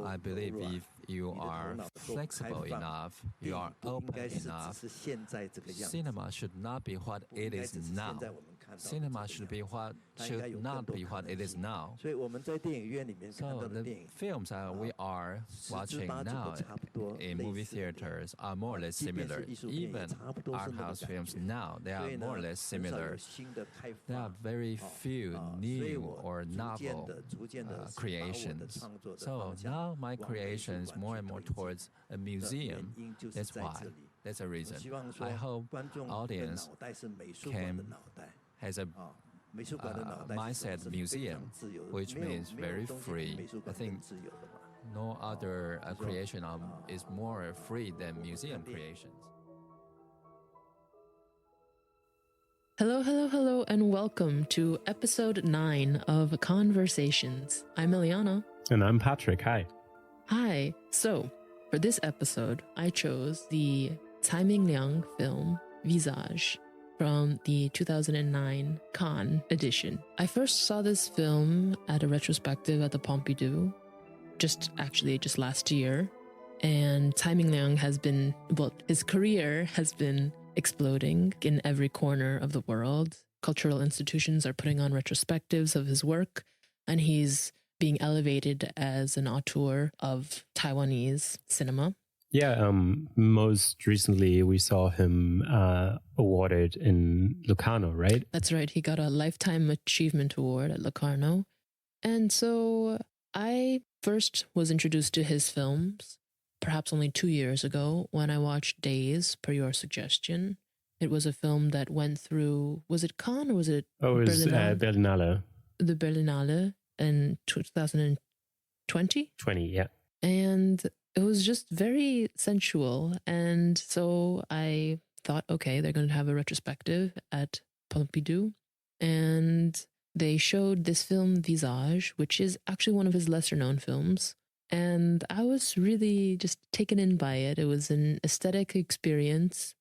I believe if you are flexible enough, you are open enough, cinema should not be what it is now. Cinema should not be what it is now. So the films we are watching now in movie theaters are more or less similar. Even art house films now, they are more or less similar. There are very few new or novel creations. So now my creation is more and more towards a museum. That's why. That's a reason. I hope audience has a mindset museum, which means very free. I think no other creation is more free than museum creations. Hello, and welcome to episode 9 of Cannesversations. I'm Eliana. And I'm Patrick. Hi. Hi. So, for this episode, I chose the Tsai Ming-Liang film, Visage, from the 2009 Cannes edition. I first saw this film at a retrospective at the Pompidou, just last year. And Tsai Ming-Liang his career has been exploding in every corner of the world. Cultural institutions are putting on retrospectives of his work, and he's being elevated as an auteur of Taiwanese cinema. Yeah, most recently we saw him awarded in Locarno, right? That's right. He got a Lifetime Achievement Award at Locarno. And so I first was introduced to his films perhaps only 2 years ago when I watched Days, per your suggestion. It was a film that went through, was it Cannes or was it Berlinale? Berlinale. The Berlinale in 2020? 20, yeah. And it was just very sensual. And so I thought, okay, they're going to have a retrospective at Pompidou. And they showed this film, Visage, which is actually one of his lesser known films. And I was really just taken in by it. It was an aesthetic experience.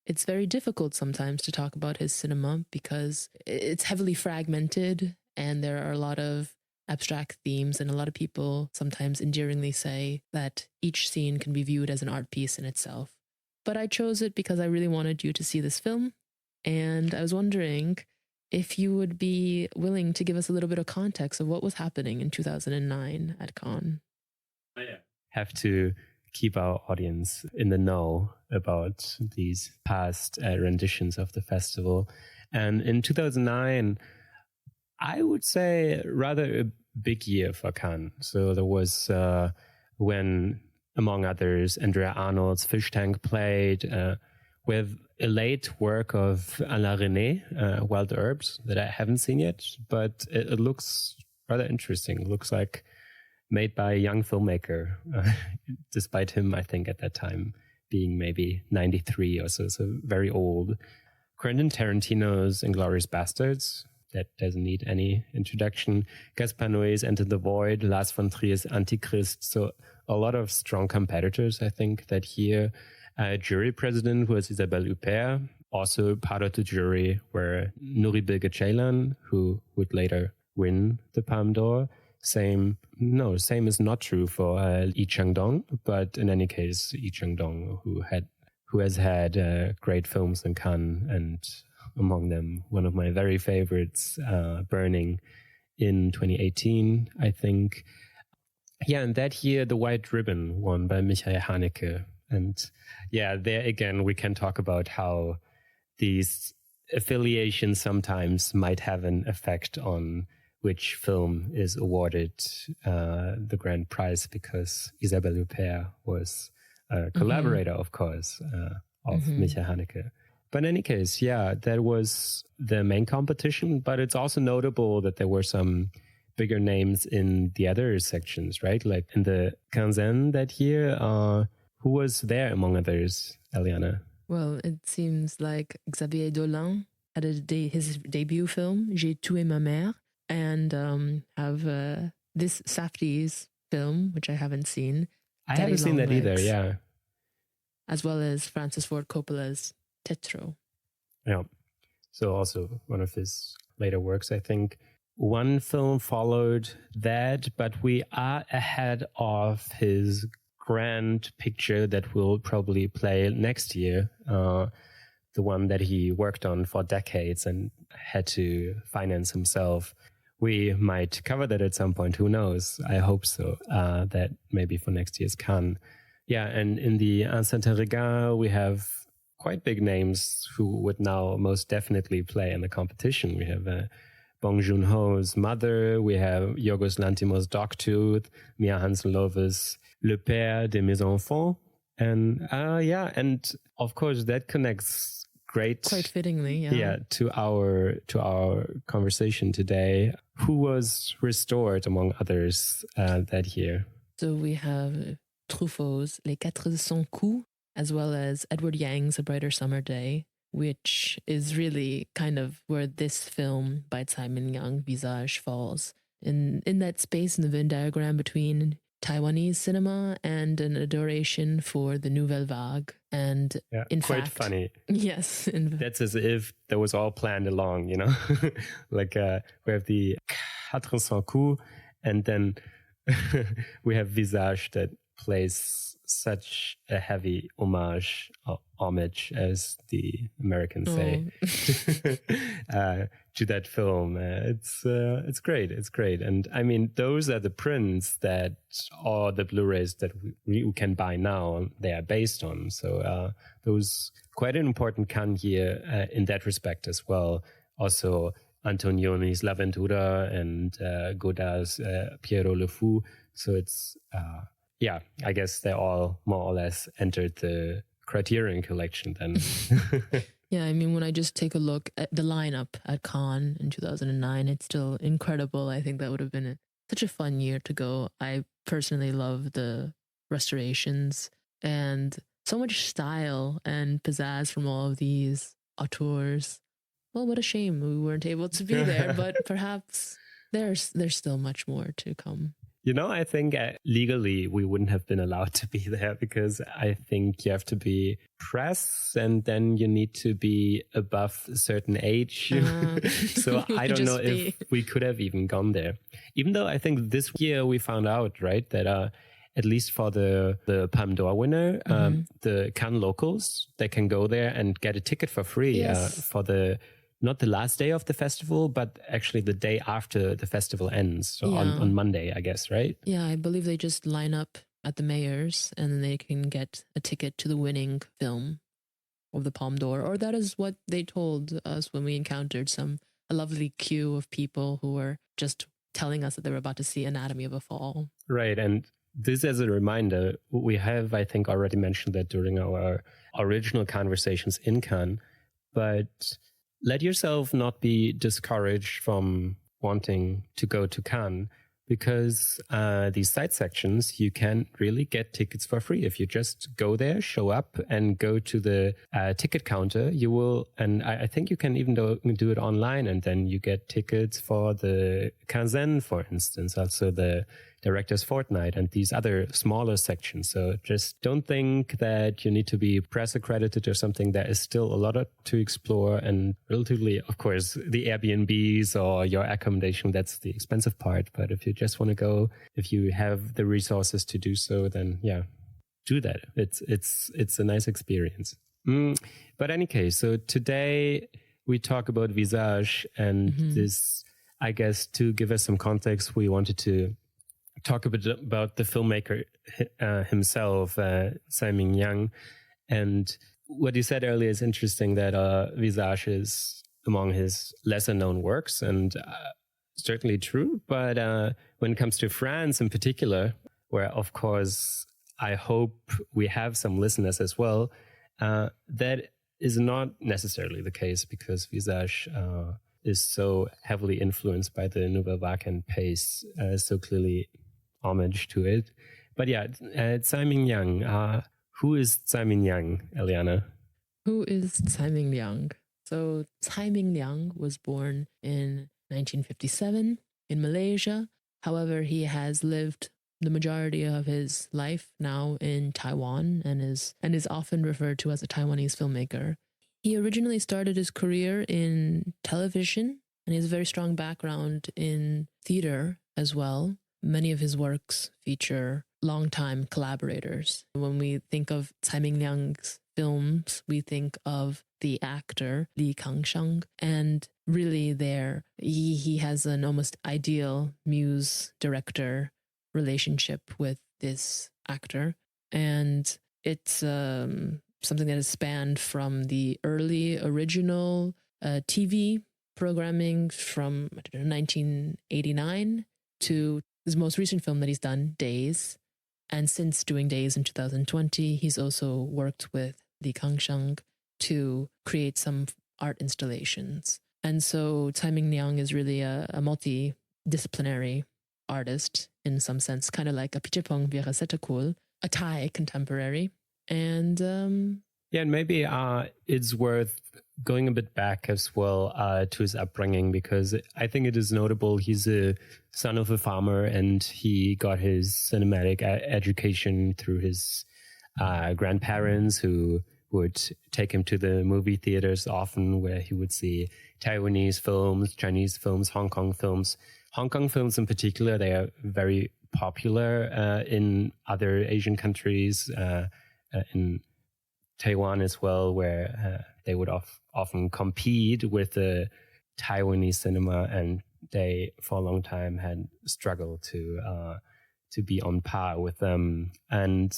It's very difficult sometimes to talk about his cinema because it's heavily fragmented and there are a lot of abstract themes, and a lot of people sometimes endearingly say that each scene can be viewed as an art piece in itself. But I chose it because I really wanted you to see this film, and I was wondering if you would be willing to give us a little bit of context of what was happening in 2009 at Cannes. Have to keep our audience in the know about these past renditions of the festival. And in 2009, I would say rather a big year for Cannes. So there was when, among others, Andrea Arnold's Fish Tank played with a late work of Alain René, Wild Herbs, that I haven't seen yet, but it looks rather interesting. It looks like made by a young filmmaker, despite him, I think, at that time being maybe 93 or so very old. Quentin Tarantino's Inglourious Bastards, that doesn't need any introduction. Gaspar Noé's Enter the Void, Lars von Trier's Antichrist. So a lot of strong competitors, I think, that year. Jury president was Isabelle Huppert. Also part of the jury were Nuri Bilge Ceylan, who would later win the Palme d'Or. Same is not true for Yi Chang-dong, but in any case, Yi Chang-dong, who has had great films in Cannes, and among them, one of my very favorites, Burning in 2018, I think. Yeah, and that year, The White Ribbon won by Michael Haneke. And yeah, there again, we can talk about how these affiliations sometimes might have an effect on which film is awarded the grand prize, because Isabelle Huppert was a collaborator, of course, of Michael Haneke. But in any case, yeah, that was the main competition, but it's also notable that there were some bigger names in the other sections, right? Like in the Quinzaine that year, who was there among others, Eliana? Well, it seems like Xavier Dolan had his debut film, J'ai tué ma mère, and have this Safdie's film, which I haven't seen. I haven't seen that either, yeah. As well as Francis Ford Coppola's Tetro. Yeah. So also one of his later works, I think. one film followed that, but we are ahead of his grand picture that will probably play next year, the one that he worked on for decades and had to finance himself. We might cover that at some point. Who knows? I hope so. That maybe for next year's Cannes. Yeah, and in the Ancien Regard, we have quite big names who would now most definitely play in the competition. We have Bong Joon-ho's Mother. We have Yorgos Lanthimos' Dogtooth, Mia Hansen-Love's Le Père de mes enfants. And and of course that connects quite fittingly, to our conversation today. Who was restored among others that year? So we have Truffaut's Les 400 coups, as well as Edward Yang's A Brighter Summer Day, which is really kind of where this film by Tsai Ming-Liang, Visage, falls. In that space in the Venn diagram between Taiwanese cinema and an adoration for the Nouvelle Vague. And in quite fact, funny. Yes. That's as if that was all planned along, you know? Like we have the 400 coups, and then we have Visage that plays such a heavy homage, as the Americans say, to that film. It's great. It's great. And I mean, those are the prints that are the Blu-rays that we can buy now. They are based on. So those quite an important Cannes year in that respect as well. Also, Antonioni's L'Avventura and Godard's Pierrot le Fou. So it's I guess they all more or less entered the Criterion collection then. Yeah, I mean, when I just take a look at the lineup at Cannes in 2009, it's still incredible. I think that would have been such a fun year to go. I personally love the restorations and so much style and pizzazz from all of these auteurs. Well, what a shame we weren't able to be there, but perhaps there's still much more to come. You know, I think legally we wouldn't have been allowed to be there because I think you have to be press and then you need to be above a certain age. So I don't know if we could have even gone there. Even though I think this year we found out, right, that at least for the Palme d'Or winner, the Cannes locals, they can go there and get a ticket for free for not the last day of the festival, but actually the day after the festival ends. So on Monday, I guess, right? Yeah, I believe they just line up at the Mayor's and then they can get a ticket to the winning film of the Palme d'Or. Or that is what they told us when we encountered a lovely queue of people who were just telling us that they were about to see Anatomy of a Fall. Right. And this as a reminder, we have, I think, already mentioned that during our original conversations in Cannes, but let yourself not be discouraged from wanting to go to Cannes because these side sections, you can really get tickets for free. If you just go there, show up and go to the ticket counter, you will, and I think you can even do it online, and then you get tickets for the Cannes, for instance, also the Director's Fortnight and these other smaller sections. So just don't think that you need to be press accredited or something. There is still a lot to explore, and relatively, of course, the Airbnbs or your accommodation, that's the expensive part. But if you just want to go, if you have the resources to do so, then do that. It's a nice experience. But any case, so today we talk about Visage, and this, I guess, to give us some context, we wanted to talk a bit about the filmmaker himself, Tsai Ming-Liang. And what you said earlier is interesting, that Visage is among his lesser known works, and certainly true. But when it comes to France in particular, where of course I hope we have some listeners as well, that is not necessarily the case, because Visage is so heavily influenced by the Nouvelle Vague and pays so clearly homage to it. But Tsai Ming-Liang. Who is Tsai Ming-Liang, Eliana? Who is Tsai Ming-Liang? So Tsai Ming-Liang was born in 1957 in Malaysia. However, he has lived the majority of his life now in Taiwan and is often referred to as a Taiwanese filmmaker. He originally started his career in television And he has a very strong background in theater as well. Many of his works feature longtime collaborators. When we think of Tsai Ming-Liang's films, we think of the actor Kang Sheng, and really there he has an almost ideal muse director relationship with this actor, and it's something that has spanned from the early original TV programming from 1989 to his most recent film that he's done, Days. And since doing Days in 2020, he's also worked with Kang Sheng to create some art installations. And so Tsai Ming-Liang is really a multidisciplinary artist in some sense, kind of like a Pichepong Virasetakul, a Thai contemporary. And and maybe it's worth going a bit back as well to his upbringing, because I think it is notable. He's a son of a farmer, and he got his cinematic education through his grandparents, who would take him to the movie theaters often, where he would see Taiwanese films, Chinese films, Hong Kong films. Hong Kong films in particular, they are very popular in other Asian countries, in Taiwan as well, where they would often compete with the Taiwanese cinema, and they for a long time had struggled to be on par with them. And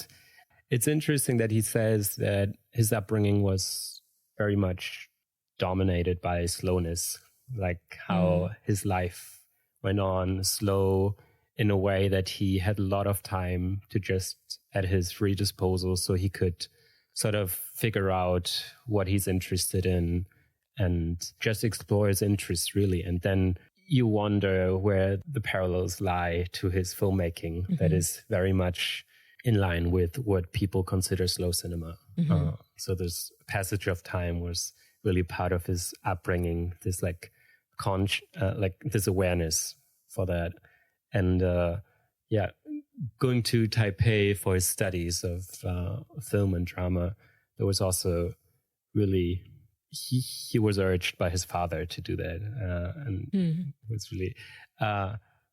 it's interesting that he says that his upbringing was very much dominated by slowness, like how his life went on slow in a way that he had a lot of time to just at his free disposal, so he could sort of figure out what he's interested in and just explore his interests, really. And then you wonder where the parallels lie to his filmmaking that is very much in line with what people consider slow cinema. So this passage of time was really part of his upbringing, this like this awareness for that. And going to Taipei for his studies of film and drama, there was also really, he was urged by his father to do that, and was really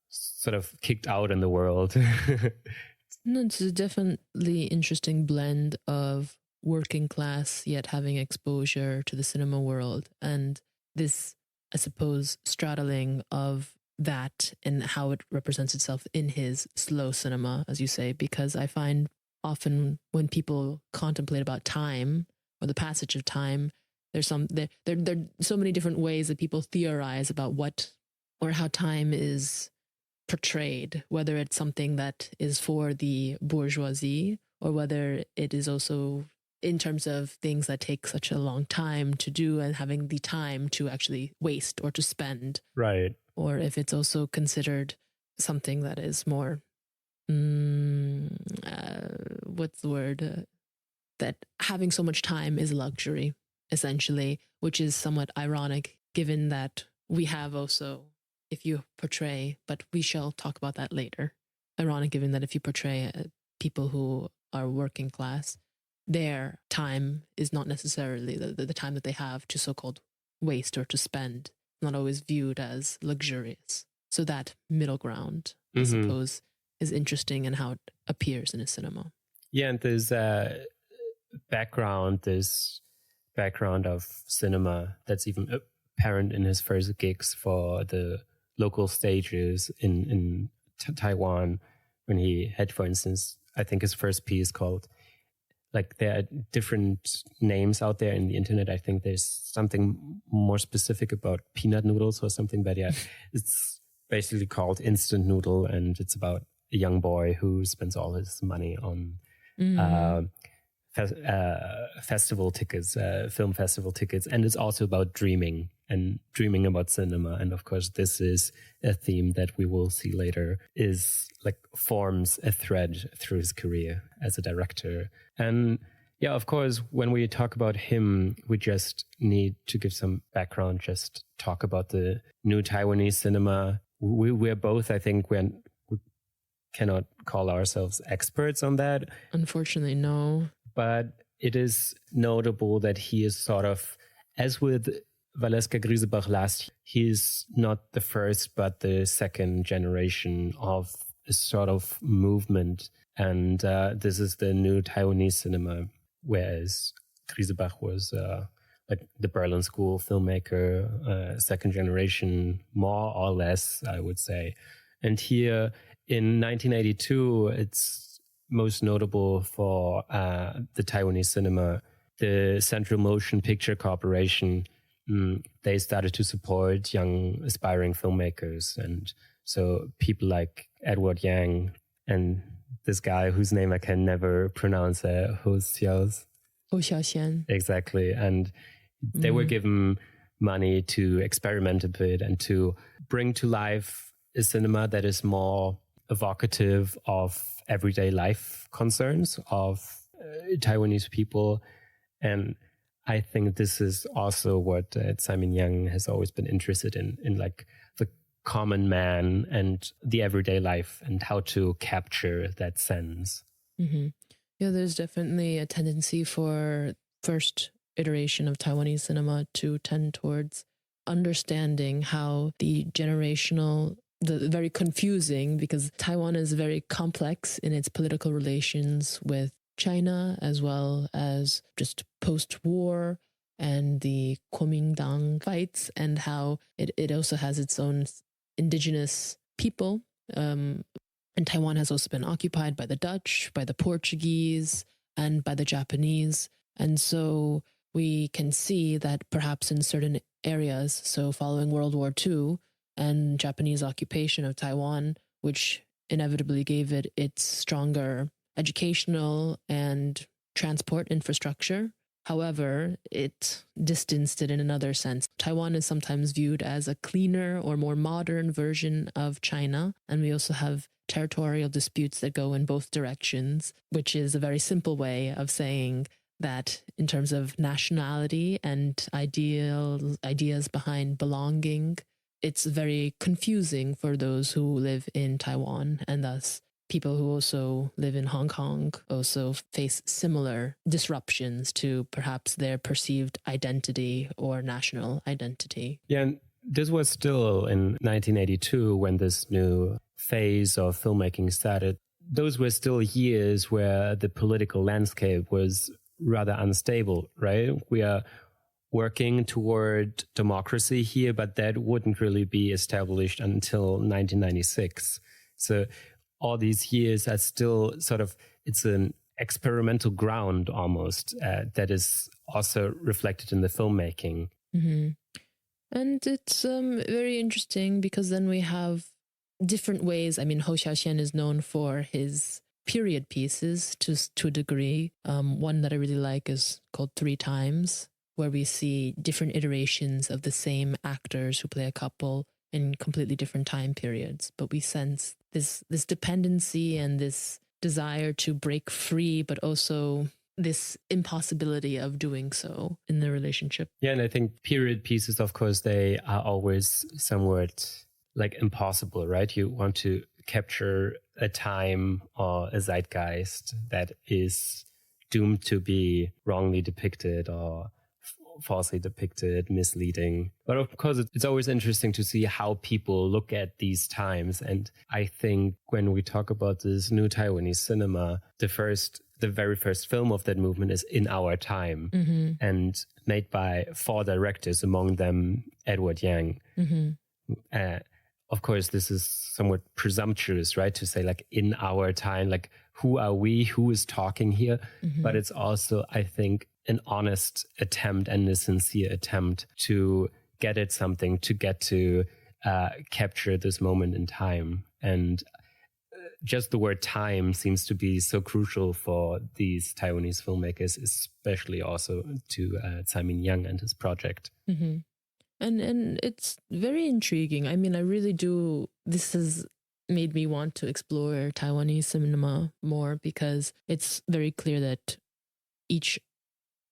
sort of kicked out in the world. No, it's a definitely interesting blend of working class yet having exposure to the cinema world, and this, I suppose, straddling of that and how it represents itself in his slow cinema, as you say, because I find often when people contemplate about time or the passage of time, there's there are so many different ways that people theorize about what or how time is portrayed, whether it's something that is for the bourgeoisie or whether it is also in terms of things that take such a long time to do and having the time to actually waste or to spend. Right. Or if it's also considered something that is more, what's the word? That having so much time is a luxury, essentially, which is somewhat ironic given that we have also, if you portray, but we shall talk about that later. Ironic given that if you portray people who are working class, their time is not necessarily the time that they have to so-called waste or to spend, not always viewed as luxurious. So that middle ground, I suppose, is interesting in how it appears in a cinema. Yeah, and there's this background of cinema that's even apparent in his first gigs for the local stages in Taiwan, when he had, for instance, I think his first piece called, like, there are different names out there in the internet. I think there's something more specific about peanut noodles or something, but yeah, it's basically called Instant Noodle, and it's about a young boy who spends all his money on festival tickets, film festival tickets, and it's also about dreaming and dreaming about cinema. And of course, this is a theme that we will see later, is like forms a thread through his career as a director. And yeah, of course, when we talk about him, we just need to give some background, just talk about the new Taiwanese cinema. We're both, I think, we cannot call ourselves experts on that. Unfortunately, no. But it is notable that he is sort of, as with Valeska Griesebach last, he's not the first, but the second generation of a sort of movement. And this is the new Taiwanese cinema, whereas Griesebach was like the Berlin School filmmaker, second generation, more or less, I would say. And here in 1982, it's most notable for the Taiwanese cinema, the Central Motion Picture Corporation. They started to support young aspiring filmmakers. And so people like Edward Yang and this guy whose name I can never pronounce, Ho Xiaoxian. Exactly. And they were given money to experiment a bit and to bring to life a cinema that is more evocative of everyday life concerns of Taiwanese people. And I think this is also what Tsai Ming-Liang has always been interested in like the common man and the everyday life and how to capture that sense. Mm-hmm. Yeah, there's definitely a tendency for first iteration of Taiwanese cinema to tend towards understanding how the very confusing, because Taiwan is very complex in its political relations with China, as well as just post-war and the Kuomintang fights, and how it also has its own indigenous people. And Taiwan has also been occupied by the Dutch, by the Portuguese, and by the Japanese. And so we can see that perhaps in certain areas, so following World War II and Japanese occupation of Taiwan, which inevitably gave it its stronger educational and transport infrastructure. However, it distanced it in another sense. Taiwan is sometimes viewed as a cleaner or more modern version of China. And we also have territorial disputes that go in both directions, which is a very simple way of saying that in terms of nationality and ideas behind belonging, it's very confusing for those who live in Taiwan, and thus people who also live in Hong Kong also face similar disruptions to perhaps their perceived identity or national identity. Yeah, and this was still in 1982 when this new phase of filmmaking started. Those were still years where the political landscape was rather unstable, right? We are working toward democracy here, but that wouldn't really be established until 1996. So all these years are still sort of, it's an experimental ground almost that is also reflected in the filmmaking. Mm-hmm. And it's very interesting because then we have different ways. I mean, Ho Xiaoxian is known for his period pieces to a degree. One that I really like is called 3 Times, where we see different iterations of the same actors who play a couple in completely different time periods. But we sense this dependency and this desire to break free, but also this impossibility of doing so in the relationship. Yeah, and I think period pieces, of course, they are always somewhat like impossible, right? You want to capture a time or a zeitgeist that is doomed to be wrongly depicted or falsely depicted, misleading. But of course, it's always interesting to see how people look at these times. And I think when we talk about this new Taiwanese cinema, the very first film of that movement is In Our Time, mm-hmm. and made by 4 directors, among them Edward Yang. Mm-hmm. Of course, this is somewhat presumptuous, right? To say like in our time, like who are we? Who is talking here? Mm-hmm. But it's also, I think, an honest attempt and a sincere attempt to get at something, to get to capture this moment in time. And just the word time seems to be so crucial for these Taiwanese filmmakers, especially also to Tsai Ming-Liang and his project. Mm-hmm. And it's very intriguing. I mean, I really do. This has made me want to explore Taiwanese cinema more, because it's very clear that each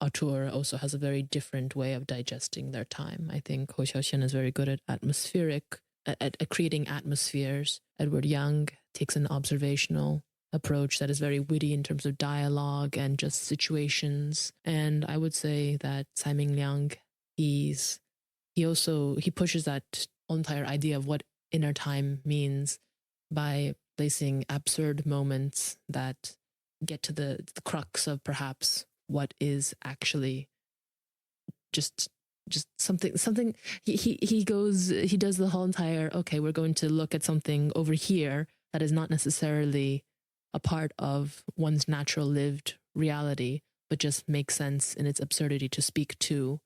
auteur also has a very different way of digesting their time. I think Ho Xiaoxian is very good at creating atmospheres. Edward Yang takes an observational approach that is very witty in terms of dialogue and just situations. And I would say that Tsai Ming-Liang, he's he pushes that entire idea of what inner time means by placing absurd moments that get to the crux of perhaps what is actually just something. He does the whole entire, okay, we're going to look at something over here that is not necessarily a part of one's natural lived reality, but just makes sense in its absurdity to speak to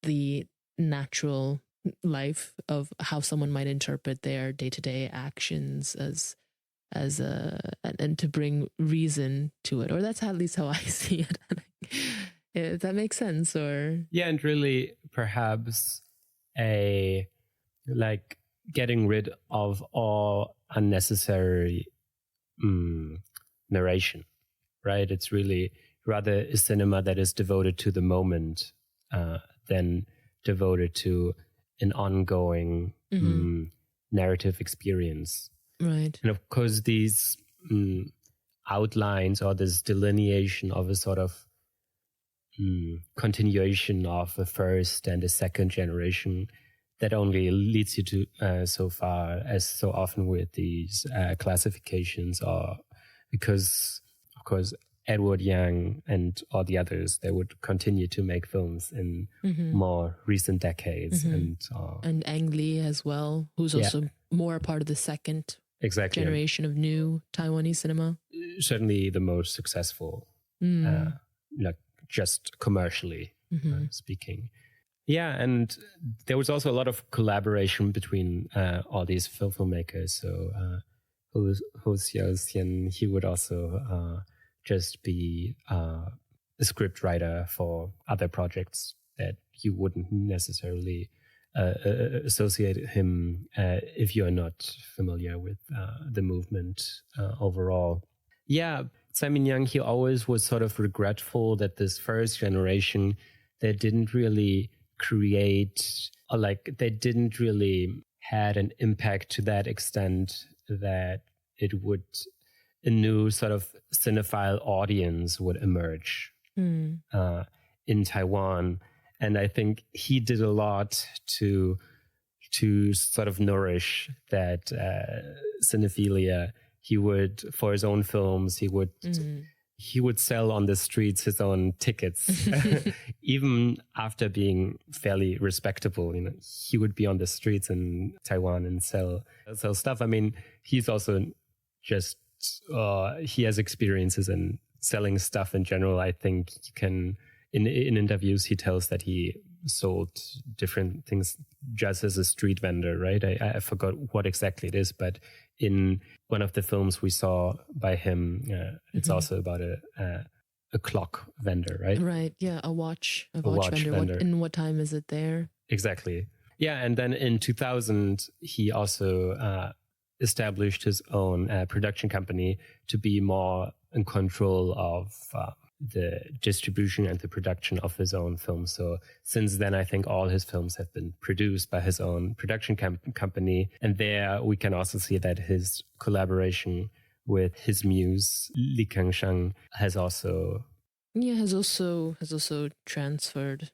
the natural life of how someone might interpret their day-to-day actions and to bring reason to it. Or that's at least how I see it. If that makes sense. Or yeah, and really perhaps getting rid of all unnecessary narration, right? It's really rather a cinema that is devoted to the moment than devoted to an ongoing narrative experience. Right. And of course, these outlines or this delineation of a sort of continuation of the first and the second generation that only leads you to so far, as so often with these classifications, or because, of course, Edward Yang and all the others, they would continue to make films in more recent decades. And Ang Lee as well, who's also more a part of the second generation of new Taiwanese cinema. Certainly the most successful, just commercially speaking. Yeah, and there was also a lot of collaboration between all these filmmakers. So Hu Xiaoxian, he would also just be a script writer for other projects that you wouldn't necessarily associate him if you're not familiar with the movement overall. Yeah, Tsai Ming-Liang, he always was sort of regretful that this first generation, they didn't really create, or they didn't really had an impact to that extent that it would, a new sort of cinephile audience would emerge in Taiwan. And I think he did a lot to sort of nourish that cinephilia. He would, for his own films, he would sell on the streets his own tickets, even after being fairly respectable. He would be on the streets in Taiwan and sell stuff. I mean, he's also just he has experiences in selling stuff in general. I think you can, in interviews, he tells that he sold different things just as a street vendor, right? I forgot what exactly it is, but in one of the films we saw by him, it's also about a clock vendor, right? Right, yeah, a watch vendor. What time is it there? Exactly. Yeah, and then in 2000, he also established his own production company to be more in control of the distribution and the production of his own films. So since then, I think all his films have been produced by his own production company. And there we can also see that his collaboration with his muse, Kang Sheng, has also transferred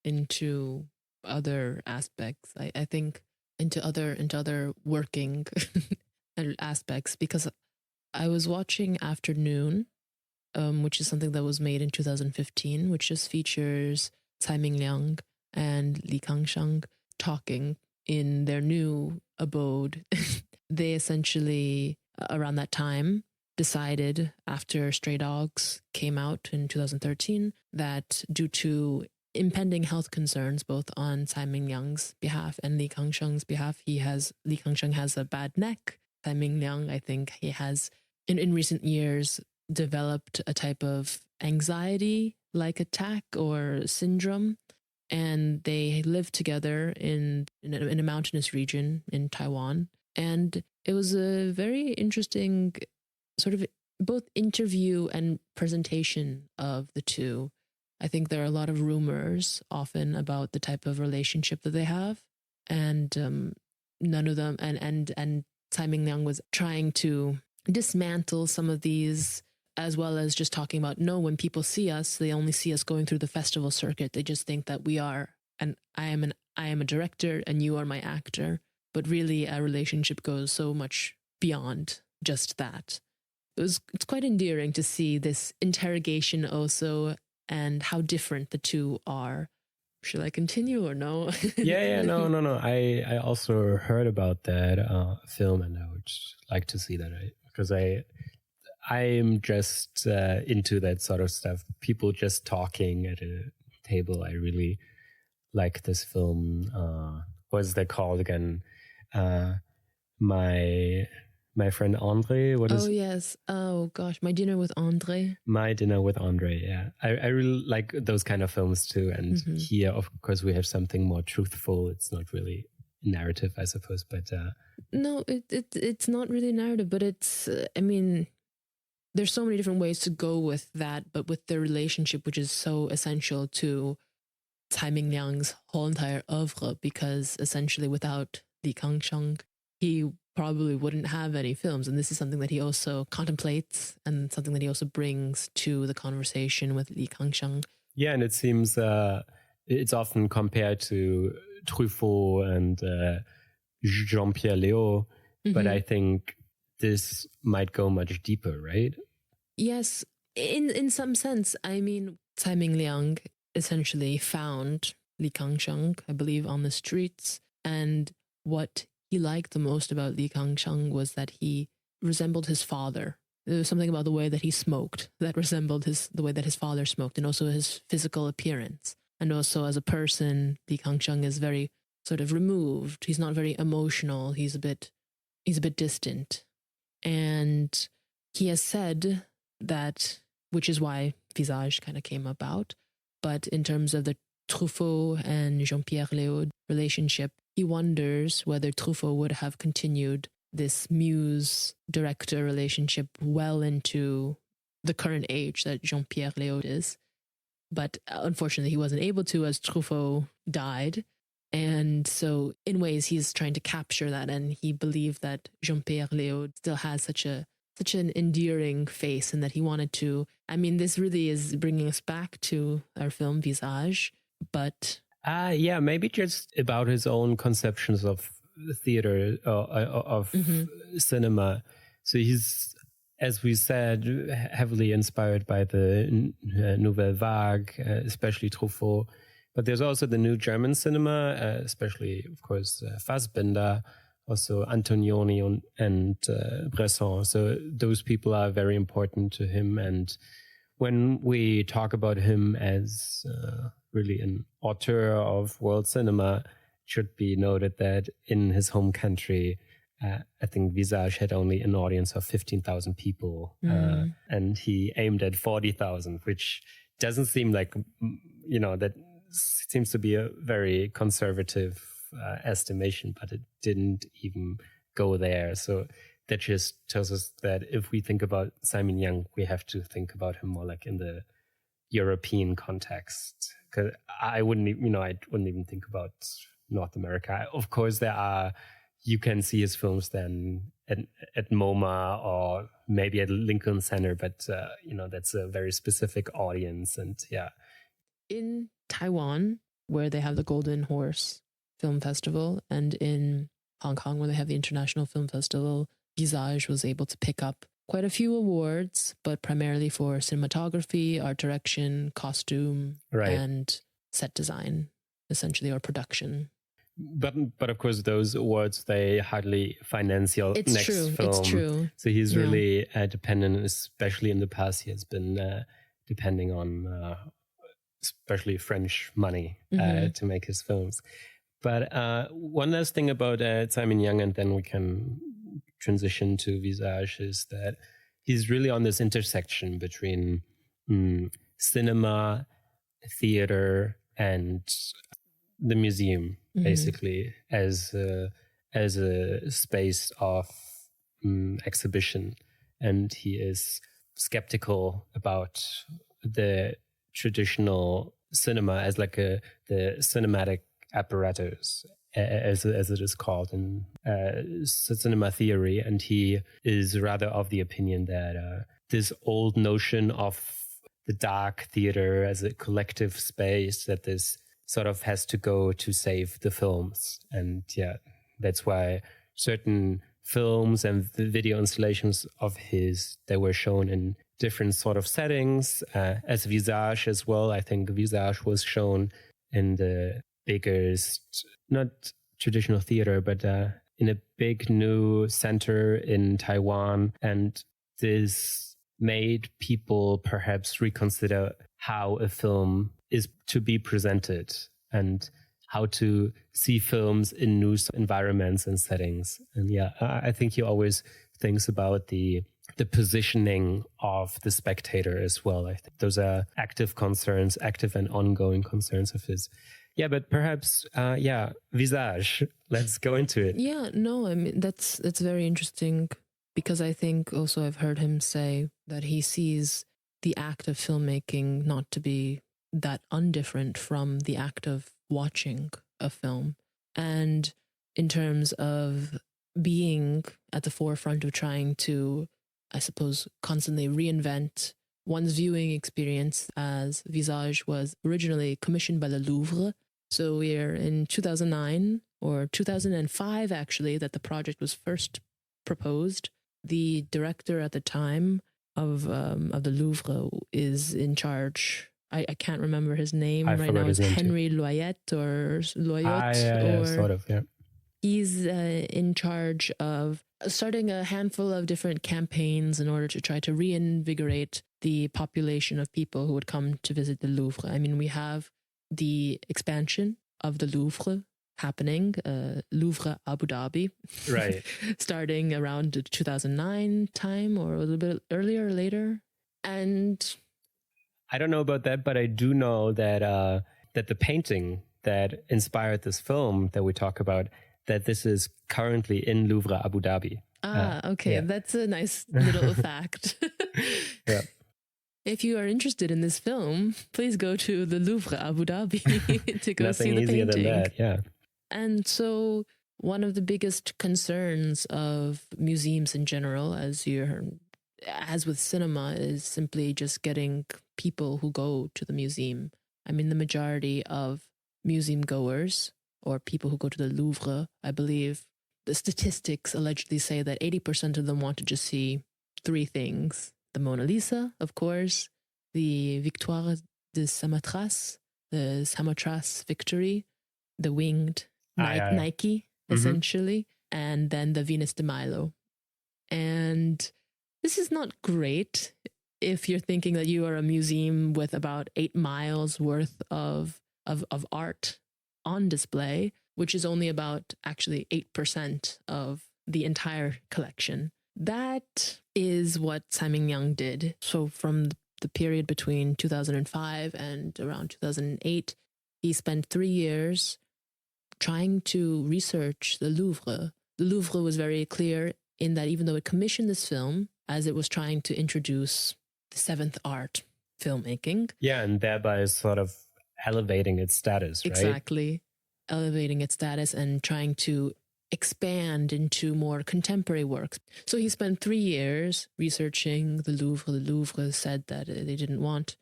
into other aspects. I think into other working aspects, because I was watching Afternoon, which is something that was made in 2015, which just features Tsai Ming-Liang and Kang Sheng talking in their new abode. They essentially, around that time, decided, after Stray Dogs came out in 2013, that due to impending health concerns, both on Tsai Ming-Liang's behalf and Kang Sheng's behalf, Kang Sheng has a bad neck. Tsai Ming-Liang, I think he has, in recent years, developed a type of anxiety-like attack or syndrome, and they lived together in a mountainous region in Taiwan. And it was a very interesting sort of both interview and presentation of the two. I think there are a lot of rumors often about the type of relationship that they have, and none of them, and Tsai Ming-Liang was trying to dismantle some of these, as well as just talking about, no, when people see us, they only see us going through the festival circuit. They just think that we are, and I I am a director and you are my actor. But really, our relationship goes so much beyond just that. It's quite endearing to see this interrogation also and how different the two are. Should I continue or no? No. I also heard about that film, and I would like to see that, because I'm just into that sort of stuff. People just talking at a table. I really like this film. What's that called again? My friend Andre. Yes. Oh gosh, My Dinner with Andre. My Dinner with Andre. Yeah, I really like those kind of films too. And here, of course, we have something more truthful. It's not really narrative, I suppose, but no, it's not really narrative, but it's. I mean, there's so many different ways to go with that, but with their relationship, which is so essential to Tsai Ming-Liang's whole entire oeuvre, because essentially without Kang Sheng, he probably wouldn't have any films. And this is something that he also contemplates and something that he also brings to the conversation with Kang Sheng. Yeah, and it seems it's often compared to Truffaut and Jean-Pierre Léaud, but I think this might go much deeper, right? Yes, in some sense. I mean, Tsai Ming-Liang essentially found Kang Sheng, I believe, on the streets. And what he liked the most about Kang Sheng was that he resembled his father. There was something about the way that he smoked that resembled the way that his father smoked, and also his physical appearance. And also as a person, Kang Sheng is very sort of removed. He's not very emotional. He's a bit distant. And he has said that, which is why Visage kind of came about, but in terms of the Truffaut and Jean-Pierre Léaud relationship, he wonders whether Truffaut would have continued this muse-director relationship well into the current age that Jean-Pierre Léaud is. But unfortunately, he wasn't able to, as Truffaut died. And so in ways, he's trying to capture that. And he believed that Jean-Pierre Léaud still has such an endearing face, and that he wanted to. I mean, this really is bringing us back to our film Visage, but yeah, maybe just about his own conceptions of theater, of cinema. So he's, as we said, heavily inspired by the Nouvelle Vague, especially Truffaut. But there's also the new German cinema, especially, of course, Fassbinder, also Antonioni and Bresson. So those people are very important to him. And when we talk about him as really an auteur of world cinema, it should be noted that in his home country, I think Visage had only an audience of 15,000 people, and he aimed at 40,000, which doesn't seem like, that seems to be a very conservative estimation, but it didn't even go there. So that just tells us that if we think about Tsai Ming-Liang, we have to think about him more like in the European context. Because I wouldn't even think about North America. Of course, you can see his films then at MoMA or maybe at Lincoln Center, but that's a very specific audience. And yeah, in Taiwan, where they have the Golden Horse Film Festival, and in Hong Kong, where they have the International Film Festival, Visage was able to pick up quite a few awards, but primarily for cinematography, art direction, costume, and set design, essentially, or production. But of course, those awards, they hardly finance your next film. It's true. So he's really dependent, especially in the past, he has been depending on especially French money to make his films. But one last thing about Tsai Ming-Liang, and then we can transition to Visage, is that he's really on this intersection between cinema, theater, and the museum, basically, as a space of exhibition. And he is skeptical about the traditional cinema as like the cinematic apparatus, as it is called in cinema theory. And he is rather of the opinion that this old notion of the dark theater as a collective space, that this sort of has to go to save the films. And yeah, that's why certain films and the video installations of his, they were shown in different sort of settings, as Visage as well. I think Visage was shown in the biggest, not traditional theater, but in a big new center in Taiwan. And this made people perhaps reconsider how a film is to be presented and how to see films in new environments and settings. And yeah, I think he always thinks about the positioning of the spectator as well. I think those are active concerns, active and ongoing concerns of his. Yeah, but perhaps, Visage, let's go into it. Yeah, no, I mean, that's very interesting, because I think also I've heard him say that he sees the act of filmmaking not to be that undifferent from the act of watching a film. And in terms of being at the forefront of trying to, I suppose, constantly reinvent one's viewing experience, as Visage was originally commissioned by the Louvre. So we're in 2009 or 2005, actually, that the project was first proposed. The director at the time of the Louvre is in charge. I can't remember his name right now. It's Henry Loyot or Loyot. Sort of, yeah. He's in charge of starting a handful of different campaigns in order to try to reinvigorate the population of people who would come to visit the Louvre. I mean, we have the expansion of the Louvre happening, Louvre Abu Dhabi, right? Starting around the 2009 time, or a little bit earlier or later. And I don't know about that, but I do know that that the painting that inspired this film that we talk about, that this is currently in Louvre Abu Dhabi. Okay. Yeah. That's a nice little fact. Yeah. If you are interested in this film, please go to the Louvre Abu Dhabi to go see the painting. Nothing easier than that, yeah. And so one of the biggest concerns of museums in general, as with cinema, is simply just getting people who go to the museum. I mean, the majority of museum goers, or people who go to the Louvre, I believe the statistics allegedly say that 80% of them want to just see three things. The Mona Lisa, of course, the Victoire de Samothrace, the Samothrace victory, the winged Nike, essentially, and then the Venus de Milo. And this is not great if you're thinking that you are a museum with about 8 miles worth of art on display, which is only about actually 8% of the entire collection. That is what Tsai Ming-Liang did. So from the period between 2005 and around 2008, he spent 3 years trying to research the Louvre. The Louvre was very clear in that even though it commissioned this film, as it was trying to introduce the seventh art filmmaking. Yeah, and thereby sort of elevating its status, right? Exactly. Elevating its status and trying to expand into more contemporary works. So he spent 3 years researching the Louvre. The Louvre said that they didn't want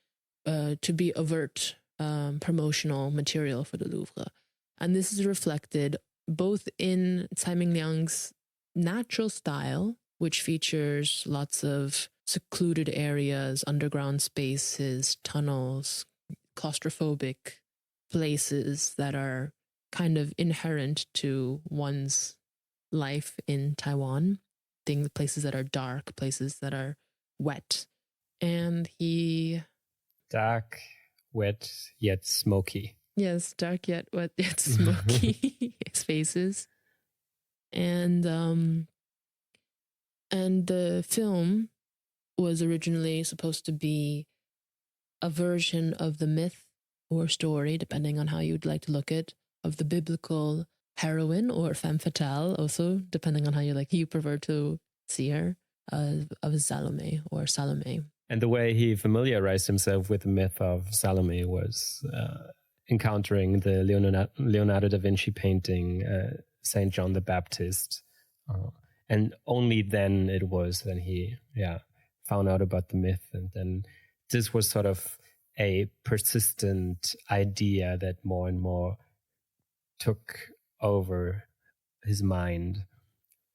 to be overt promotional material for the Louvre. And this is reflected both in Tsai Ming-Liang's natural style, which features lots of secluded areas, underground spaces, tunnels, claustrophobic places that are kind of inherent to one's life in Taiwan. Places that are dark, places that are wet. And he... Dark, wet, yet smoky. Yes, dark yet wet yet smoky spaces. And the film was originally supposed to be a version of the myth or story, depending on how you'd like to look at, of the biblical heroine or femme fatale, also depending on how you prefer to see her, of Salomé or Salomé. And the way he familiarized himself with the myth of Salomé was encountering the Leonardo da Vinci painting, Saint John the Baptist, and only then he found out about the myth, and then this was sort of a persistent idea that more and more took over his mind.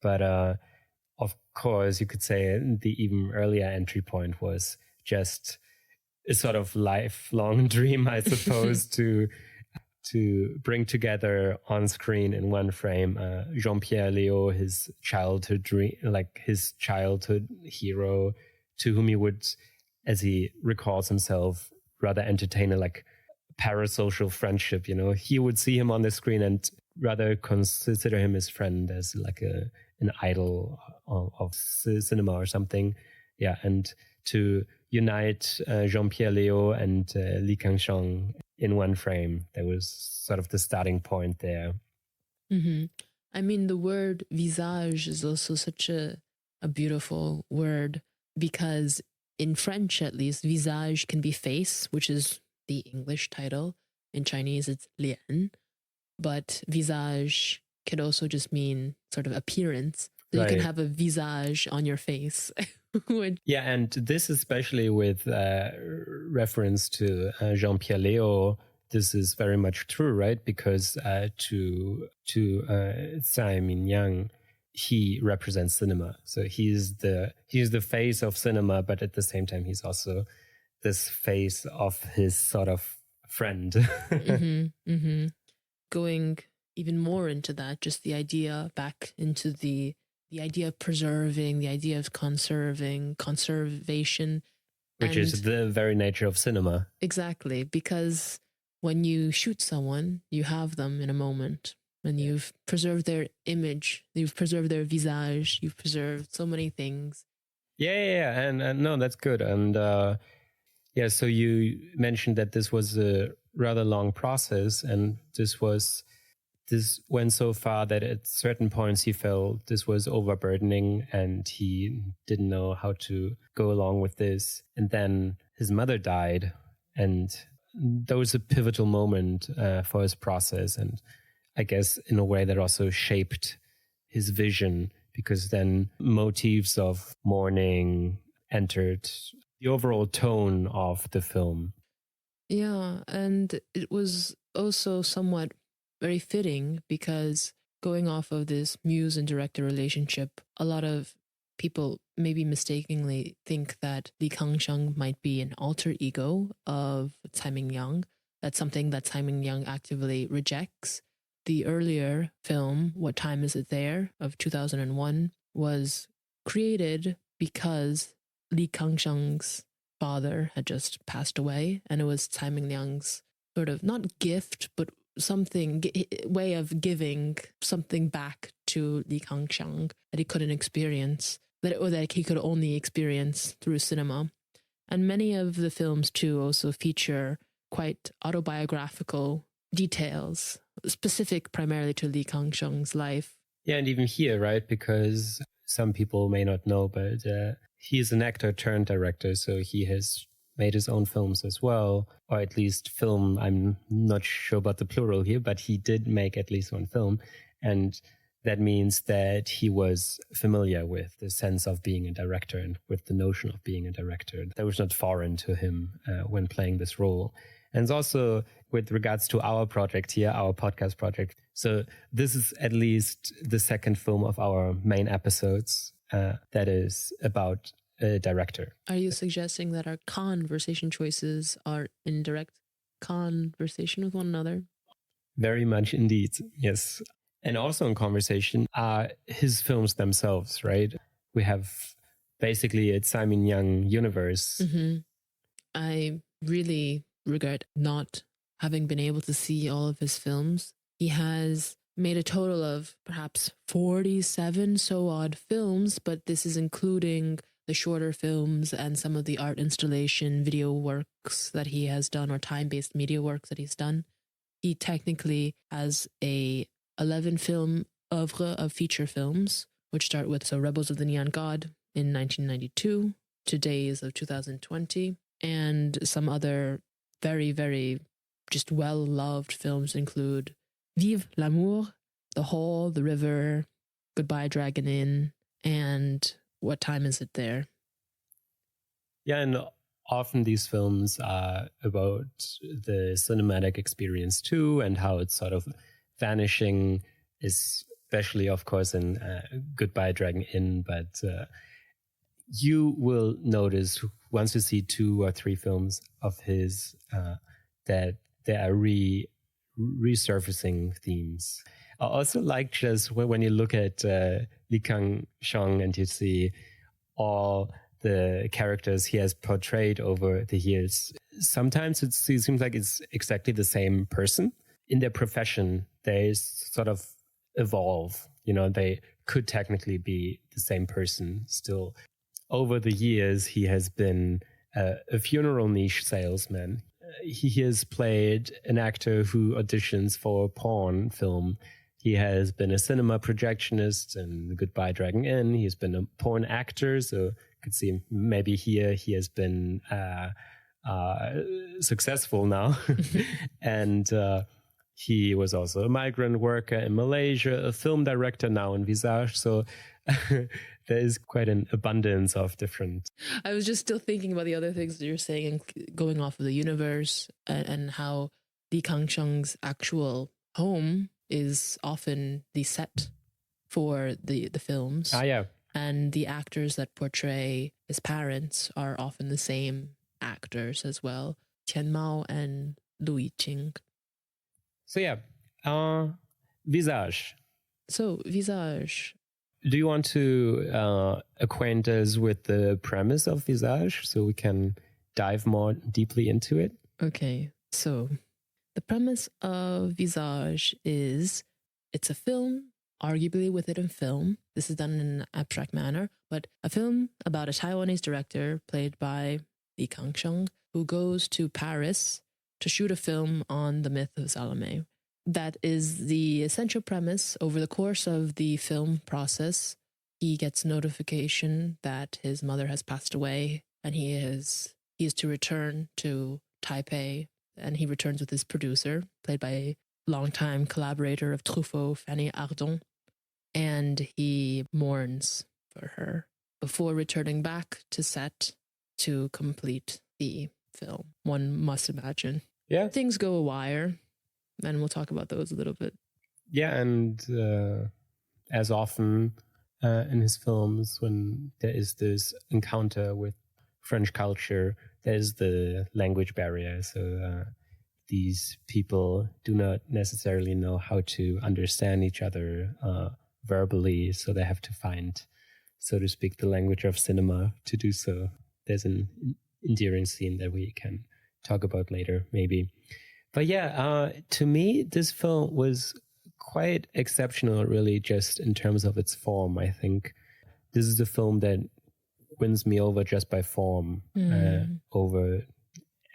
But of course, you could say the even earlier entry point was just a sort of lifelong dream, I suppose, to bring together on screen in one frame Jean-Pierre Léaud, his childhood dream, like his childhood hero, to whom he would, as he recalls himself, rather entertain a like parasocial friendship. You know, he would see him on the screen and rather consider him his friend, as like an idol of cinema or something. Yeah, and to unite Jean-Pierre Léaud and Kang Sheng in one frame, that was sort of the starting point there. Mm-hmm. I mean, the word visage is also such a beautiful word, because in French, at least, visage can be face, which is the English title. In Chinese, it's lian. But visage can also just mean sort of appearance. So you can have a visage on your face. Yeah, and this especially with reference to Jean-Pierre Léaud, this is very much true, right? Because to Tsai Ming-Liang, he represents cinema. So he's the face of cinema, but at the same time, he's also this face of his sort of friend. Mm-hmm, mm-hmm. Going even more into that, just the idea back into the idea of preserving, the idea of conservation. Which is the very nature of cinema. Exactly, because when you shoot someone, you have them in a moment, and you've preserved their image, you've preserved their visage, you've preserved so many things. Yeah. And no, that's good. And yeah, so you mentioned that this was a rather long process, and this went so far that at certain points he felt this was overburdening and he didn't know how to go along with this. And then his mother died, and that was a pivotal moment for his process. And I guess in a way that also shaped his vision, because then motifs of mourning entered the overall tone of the film. Yeah, and it was also somewhat very fitting, because going off of this muse and director relationship, a lot of people maybe mistakenly think that Kang Sheng might be an alter ego of Tsai Ming-Liang. That's something that Tsai Ming-Liang actively rejects. The earlier film, What Time Is It There, of 2001, was created because Kang Sheng's father had just passed away, and it was Tsai Ming-Liang's sort of, not gift, but something, way of giving something back to Kang Sheng that he couldn't experience, that he could only experience through cinema. And many of the films too also feature quite autobiographical details, specific primarily to Kang Sheng's life. Yeah, and even here, right? Because some people may not know, but he is an actor turned director, so he has made his own films as well, or at least film. I'm not sure about the plural here, but he did make at least one film. And that means that he was familiar with the sense of being a director and with the notion of being a director. That was not foreign to him when playing this role. And it's also with regards to our project here, our podcast project. So this is at least the second film of our main episodes that is about a director. Are you suggesting that our conversation choices are in direct conversation with one another? Very much indeed, yes. And also in conversation are his films themselves, right? We have basically a Tsai Ming-Liang universe. Mm-hmm. I really regret not having been able to see all of his films. He has made a total of perhaps 47 so odd films, but this is including the shorter films and some of the art installation video works that he has done, or time-based media works that he's done. He technically has a 11 film oeuvre of feature films, which start with Rebels of the Neon God in 1992 to Days of 2020, and some other very, very just well-loved films include Vive l'amour, The Hole, The River, Goodbye Dragon Inn, and What Time Is It There? Yeah, and often these films are about the cinematic experience too, and how it's sort of vanishing, especially, of course, in Goodbye Dragon Inn. But you will notice once you see 2 or 3 films of his that there are resurfacing themes. I also like just when you look at Kang Sheng and you see all the characters he has portrayed over the years. Sometimes it seems like it's exactly the same person. In their profession, they sort of evolve. They could technically be the same person still. Over the years, he has been a funeral niche salesman. He has played an actor who auditions for a porn film. He has been a cinema projectionist in Goodbye Dragon Inn. He's been a porn actor, so you could see maybe here he has been successful now. And he was also a migrant worker in Malaysia, a film director now in Visage. So there is quite an abundance of different... I was just still thinking about the other things that you're saying and going off of the universe and how Kang Sheng's actual home is often the set for the films. Yeah. And the actors that portray his parents are often the same actors as well. Qian Mao and Lu Yiqing. So yeah, Visage. So Visage. Do you want to acquaint us with the premise of Visage so we can dive more deeply into it? Okay, so the premise of Visage is it's a film, arguably within film. This is done in an abstract manner, but a film about a Taiwanese director played by Kang Sheng who goes to Paris to shoot a film on the myth of Salomé. That is the essential premise. Over the course of the film process, he gets notification that his mother has passed away and he is to return to Taipei, and he returns with his producer, played by a longtime collaborator of Truffaut, Fanny Ardant, and he mourns for her before returning back to set to complete the film. One must imagine. Yeah. Things go awry, and we'll talk about those a little bit. Yeah, and as often in his films, when there is this encounter with French culture, there's the language barrier. So these people do not necessarily know how to understand each other verbally, so they have to find, so to speak, the language of cinema to do so. There's an endearing scene that we can talk about later, maybe. But yeah, to me, this film was quite exceptional, really, just in terms of its form. I think this is a film that wins me over just by form over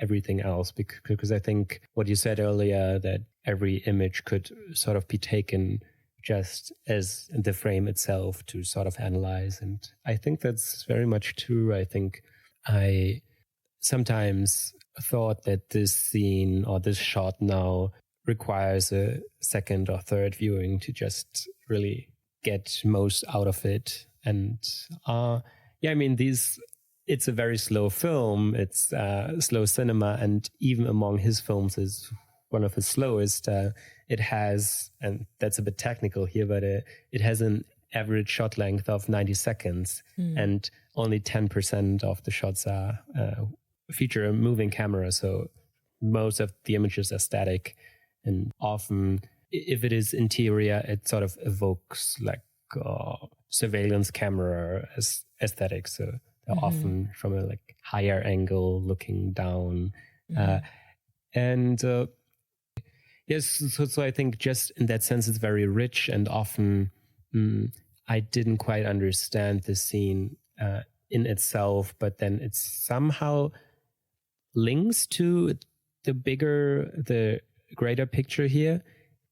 everything else, because I think what you said earlier, that every image could sort of be taken just as the frame itself to sort of analyze. And I think that's very much true. I think I sometimes thought that this scene or this shot now requires a second or third viewing to just really get most out of it. And yeah, I mean, it's a very slow film. It's slow cinema, and even among his films is one of the slowest. It has, and that's a bit technical here, but it has an average shot length of 90 seconds, and only 10% of the shots are feature a moving camera. So most of the images are static, and often, if it is interior, it sort of evokes like surveillance camera aesthetic. So they're often from a like higher angle, looking down, and yes. So I think just in that sense, it's very rich, and often I didn't quite understand the scene in itself, but then it somehow links to the greater picture here.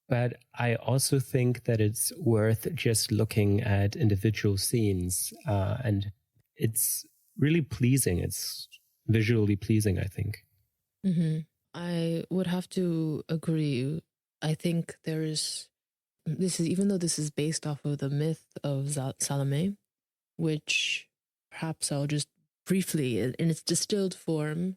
But I also think that it's worth just looking at individual scenes, and it's really pleasing. It's visually pleasing, I think. I would have to agree. I think even though this is based off of the myth of Salomé, which perhaps I'll just briefly, in its distilled form,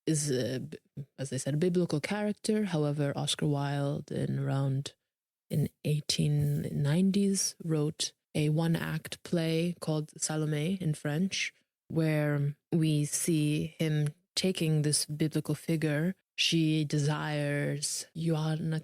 is, as I said, a biblical character. However, Oscar Wilde in 1890s wrote a one-act play called Salomé in French, where we see him taking this biblical figure. She desires Johanna,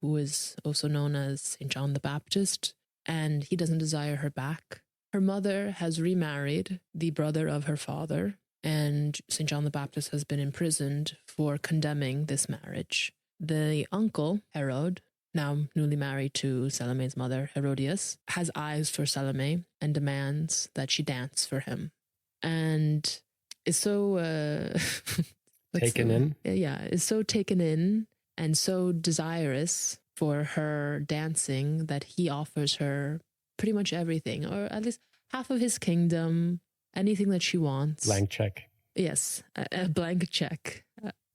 who is also known as St. John the Baptist, and he doesn't desire her back. Her mother has remarried the brother of her father, and St. John the Baptist has been imprisoned for condemning this marriage. The uncle, Herod, now newly married to Salomé's mother, Herodias, has eyes for Salomé and demands that she dance for him. And is so... taken in? Yeah, is so taken in and so desirous for her dancing that he offers her pretty much everything, or at least half of his kingdom, anything that she wants. Blank check. Yes, a blank check.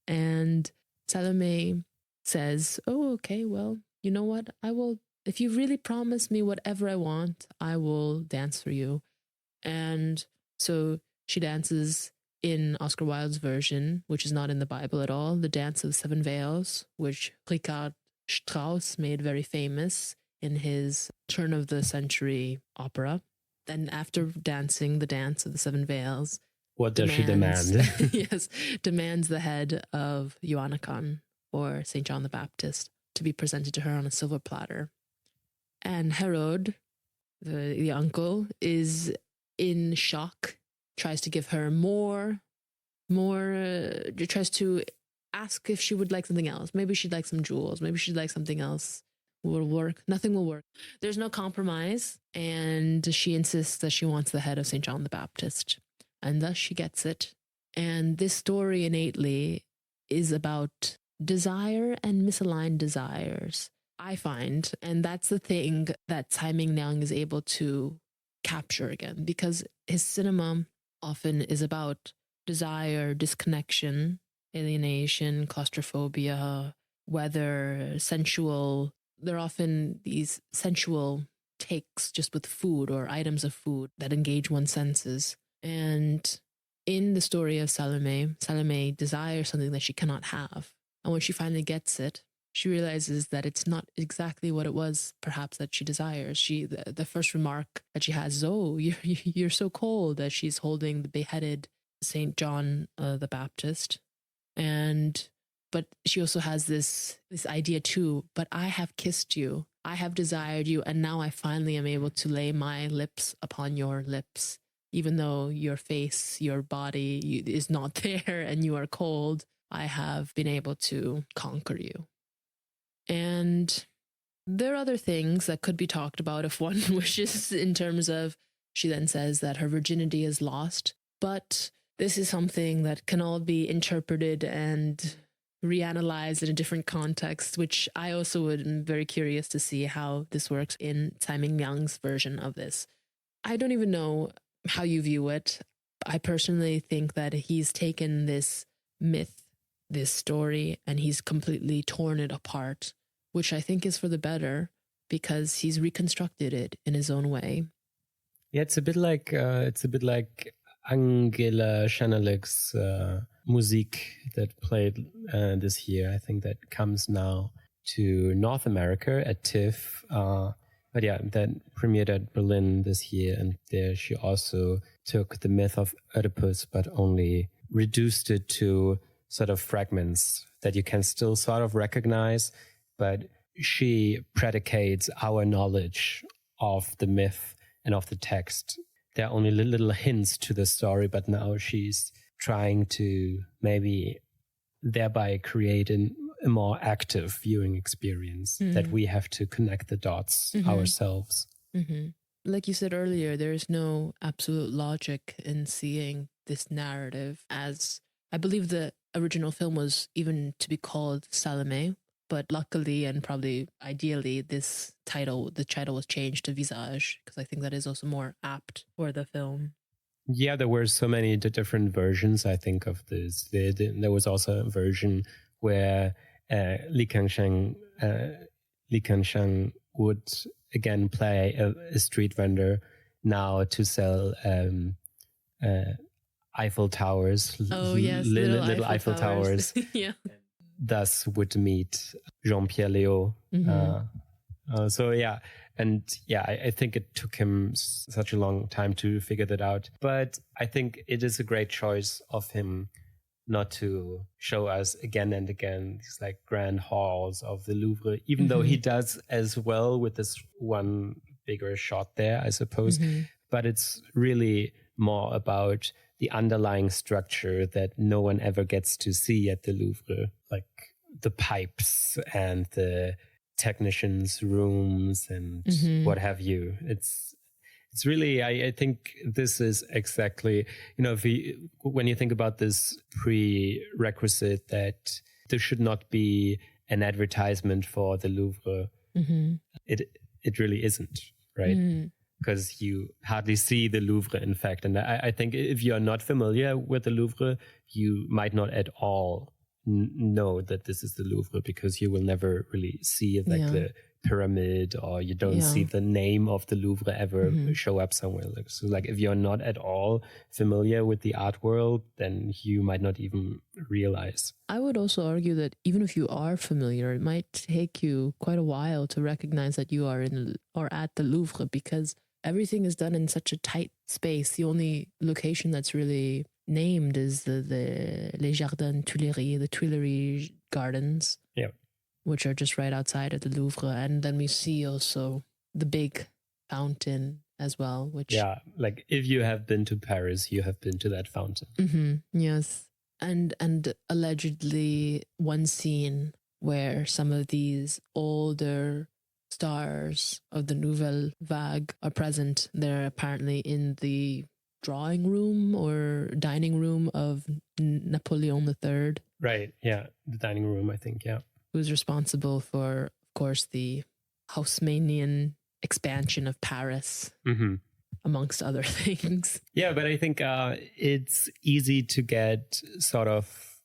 And Salomé says, oh, okay, well, you know what? I will, if you really promise me whatever I want, I will dance for you. And so she dances in Oscar Wilde's version, which is not in the Bible at all, the Dance of the Seven Veils, which Richard Strauss made very famous in his turn of the century opera. Then after dancing the Dance of the Seven Veils, what does she demand? Yes, demands the head of Johanna, or St. John the Baptist, to be presented to her on a silver platter. And Herod, the uncle, is in shock, tries to give her more, tries to ask if she would like something else. Maybe she'd like some jewels. Maybe she'd like something else. Will work. Nothing will work. There's no compromise. And she insists that she wants the head of St. John the Baptist. And thus she gets it. And this story innately is about desire and misaligned desires, I find. And that's the thing that Tsai Ming-Liang is able to capture again, because his cinema often is about desire, disconnection, alienation, claustrophobia, whether sensual. There are often these sensual takes just with food or items of food that engage one's senses. And in the story of Salomé, Salomé desires something that she cannot have. And when she finally gets it, she realizes that it's not exactly what it was, perhaps, that she desires. The first remark that she has is, oh, you're so cold, as she's holding the beheaded St. John the Baptist. But she also has this idea too, but I have kissed you, I have desired you, and now I finally am able to lay my lips upon your lips. Even though your face, your body is not there and you are cold, I have been able to conquer you. And there are other things that could be talked about if one wishes, in terms of, she then says that her virginity is lost, but this is something that can all be interpreted and reanalyzed in a different context, which I also am very curious to see how this works in Tsai Ming-Liang's version of this. I don't even know how you view it. I personally think that he's taken this myth, this story, and he's completely torn it apart, which I think is for the better, because he's reconstructed it in his own way. Yeah, it's a bit like Angela Schannelig's music that played this year. I think that comes now to North America at TIFF. But yeah, that premiered at Berlin this year, and there she also took the myth of Oedipus, but only reduced it to sort of fragments that you can still sort of recognize, but she predicates our knowledge of the myth and of the text. There are only little hints to the story, but now she's trying to maybe thereby create a more active viewing experience that we have to connect the dots ourselves. Mm-hmm. Like you said earlier, there is no absolute logic in seeing this narrative, as I believe the original film was even to be called Salomé, but luckily and probably ideally the title was changed to Visage, because I think that is also more apt for the film. Yeah, there were so many different versions, I think, of this. There was also a version where Kang Sheng would again play a street vendor now to sell Eiffel Towers. Oh, yes, little Eiffel Towers. Yeah. Thus would meet Jean-Pierre Léaud. So yeah. And yeah, I think it took him such a long time to figure that out. But I think it is a great choice of him not to show us again and again these like grand halls of the Louvre, even though he does as well with this one bigger shot there, I suppose. But it's really more about the underlying structure that no one ever gets to see at the Louvre, like the pipes and the technicians' rooms and what have you. It's really, I think this is exactly, when you think about this prerequisite that this should not be an advertisement for the Louvre, it really isn't, right? Because you hardly see the Louvre, in fact. And I think if you are not familiar with the Louvre, you might not at all know that this is the Louvre, because you will never really see the pyramid, or you don't see the name of the Louvre ever show up somewhere. So if you're not at all familiar with the art world, then you might not even realize. I would also argue that even if you are familiar, it might take you quite a while to recognize that you are in or at the Louvre, because everything is done in such a tight space. The only location that's really named is the Les Jardins Tuileries, the Tuileries Gardens, which are just right outside of the Louvre. And then we see also the big fountain as well, which... Yeah, like if you have been to Paris, you have been to that fountain. Yes. And allegedly one scene where some of these older stars of the Nouvelle Vague are present. They're apparently in the drawing room or dining room of Napoleon III. Right, yeah. The dining room, I think, yeah. Who's responsible for, of course, the Haussmannian expansion of Paris, amongst other things. Yeah, but I think it's easy to get sort of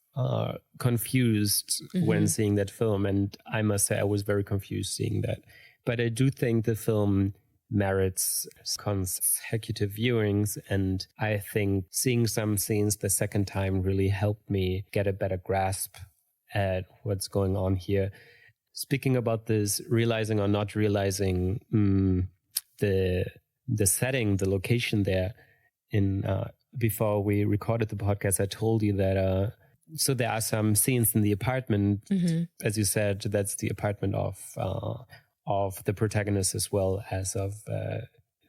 confused when seeing that film. And I must say I was very confused seeing that. But I do think the film merits consecutive viewings. And I think seeing some scenes the second time really helped me get a better grasp at what's going on here. Speaking about this, realizing or not realizing the setting, the location there, in before we recorded the podcast, I told you that so there are some scenes in the apartment, as you said, that's the apartment of the protagonist as well as of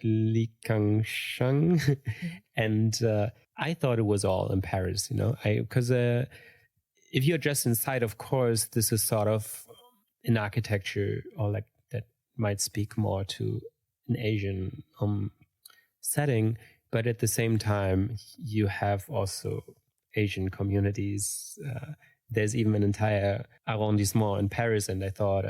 Kang Sheng. And I thought it was all in Paris, because if you're just inside, of course, this is sort of an architecture or like that might speak more to an Asian setting. But at the same time, you have also Asian communities. There's even an entire arrondissement in Paris. And I thought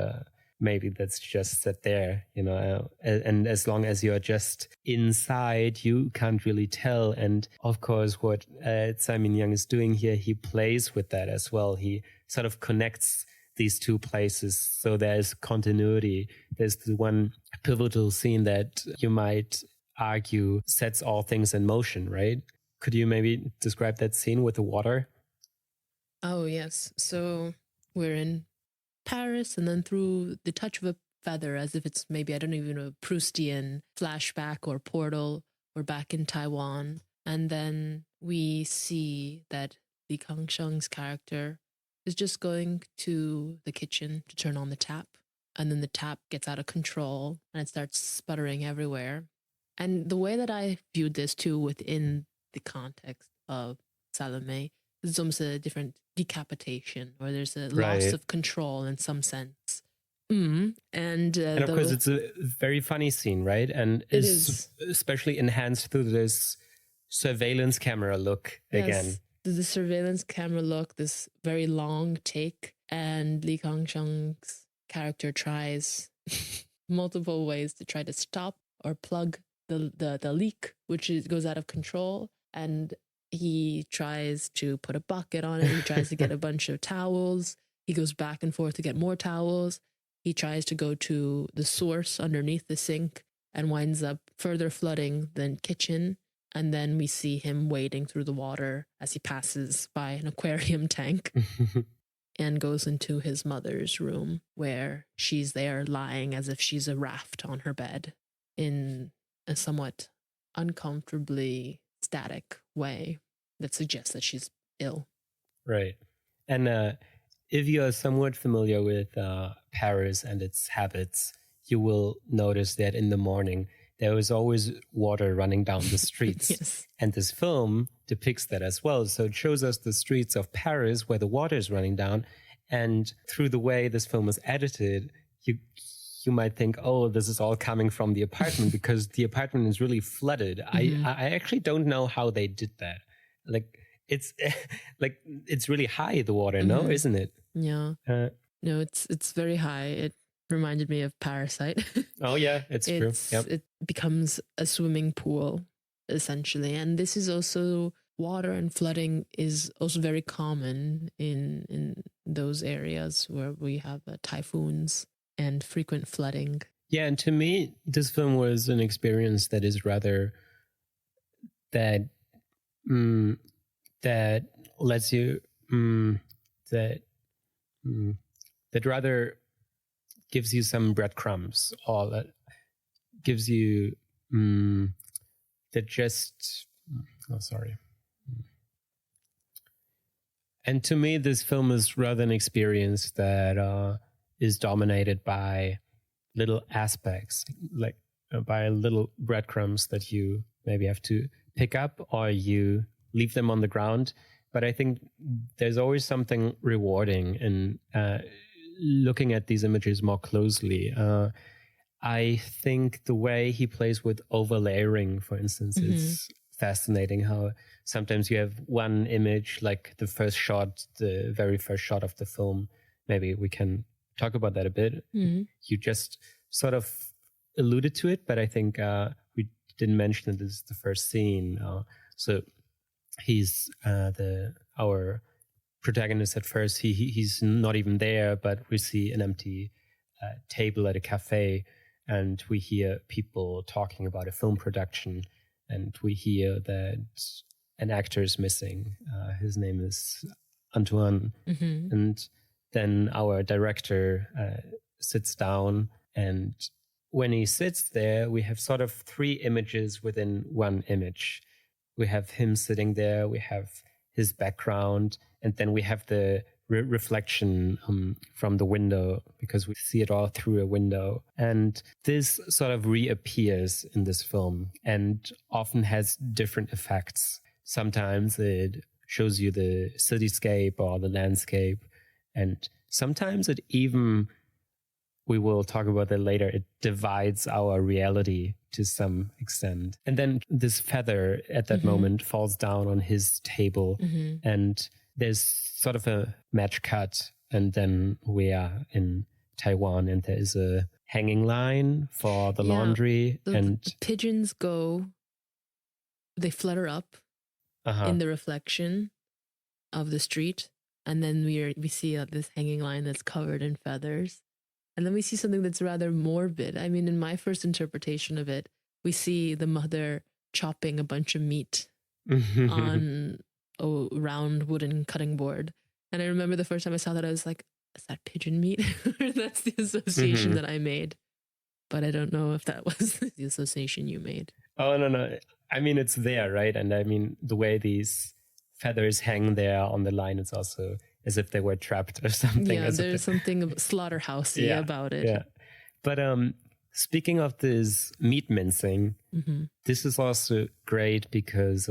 maybe that's just set there, and as long as you're just inside, you can't really tell. And of course, what Tsai Ming-Liang is doing here, he plays with that as well. He sort of connects these two places. So there's continuity. There's the one pivotal scene that you might argue sets all things in motion, right? Could you maybe describe that scene with the water? Oh, yes. So we're in Paris, and then through the touch of a feather, as if it's maybe, I don't even know, Proustian flashback or portal, we're back in Taiwan. And then we see that the Kang Sheng's character is just going to the kitchen to turn on the tap. And then the tap gets out of control and it starts sputtering everywhere. And the way that I viewed this too within the context of Salomé, it's almost a different decapitation, or there's a loss of control in some sense. And of course, it's a very funny scene, right? And it is especially enhanced through this surveillance camera look again. The surveillance camera look, this very long take, and Li Kang Sheng's character tries multiple ways to try to stop or plug the leak, which goes out of control. And he tries to put a bucket on it. He tries to get a bunch of towels. He goes back and forth to get more towels. He tries to go to the source underneath the sink and winds up further flooding the kitchen. And then we see him wading through the water as he passes by an aquarium tank and goes into his mother's room, where she's there lying as if she's a raft on her bed in a somewhat uncomfortably static way that suggests that she's ill. Right. And if you are somewhat familiar with Paris and its habits, you will notice that in the morning there is always water running down the streets. Yes. And this film depicts that as well. So it shows us the streets of Paris where the water is running down. And through the way this film is edited, you might think, oh, this is all coming from the apartment because the apartment is really flooded. I actually don't know how they did that. Like, it's it's really high, the water, no, isn't it? Yeah. No, it's very high. It reminded me of Parasite. Oh yeah, it's true. Yep. It becomes a swimming pool essentially, and this is also water and flooding is also very common in those areas where we have typhoons and frequent flooding. Yeah, and to me, this film was an experience that is rather that lets you that rather gives you some breadcrumbs, or that gives you that just And to me, this film is rather an experience that is dominated by little aspects, like by little breadcrumbs that you maybe have to pick up or you leave them on the ground. But I think there's always something rewarding in looking at these images more closely. I think the way he plays with overlayering, for instance, is fascinating. How sometimes you have one image, like the very first shot of the film. Maybe we can talk about that a bit. You just sort of alluded to it, but I think we didn't mention that this is the first scene. So he's our protagonist at first. He's not even there, but we see an empty table at a cafe, and we hear people talking about a film production, and we hear that an actor is missing. His name is Antoine. And then our director sits down, and when he sits there, we have sort of three images within one image. We have him sitting there, we have his background, and then we have the reflection from the window, because we see it all through a window. And this sort of reappears in this film and often has different effects. Sometimes it shows you the cityscape or the landscape, and sometimes it even, we will talk about that later, it divides our reality to some extent. And then this feather at that moment falls down on his table, and there's sort of a match cut, and then we are in Taiwan, and there is a hanging line for the laundry. And the pigeons they flutter up in the reflection of the street, and then we see this hanging line that's covered in feathers. And then we see something that's rather morbid. I mean, in my first interpretation of it, we see the mother chopping a bunch of meat on a round wooden cutting board. And I remember the first time I saw that, I was like, is that pigeon meat? That's the association that I made. But I don't know if that was the association you made. Oh, no. I mean, it's there, right? And I mean, the way these feathers hang there on the line, it's also as if they were trapped or something. Yeah, there's something slaughterhousey about it. Yeah. But speaking of this meat mincing, this is also great because,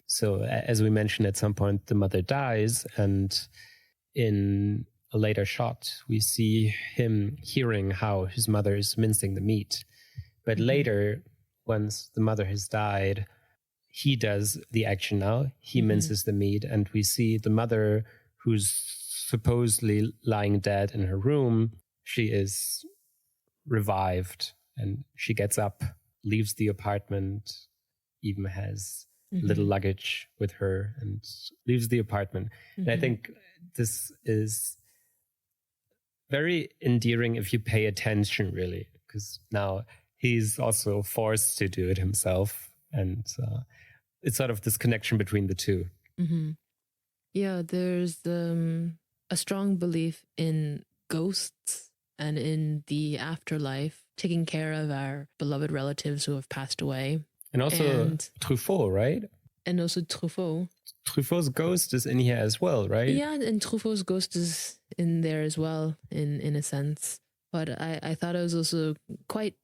so as we mentioned, at some point the mother dies, and in a later shot, we see him hearing how his mother is mincing the meat. But later, once the mother has died, he does the action now. He minces the meat, and we see the mother, who's supposedly lying dead in her room. She is revived, and she gets up, leaves the apartment, even has little luggage with her, and leaves the apartment. And I think this is very endearing if you pay attention, really, because now he's also forced to do it himself. And it's sort of this connection between the two. Mm-hmm. Yeah, there's a strong belief in ghosts and in the afterlife, taking care of our beloved relatives who have passed away. And also Truffaut, right? And also Truffaut. Truffaut's ghost is in here as well, right? Yeah, and Truffaut's ghost is in there as well, in a sense. But I thought it was also quite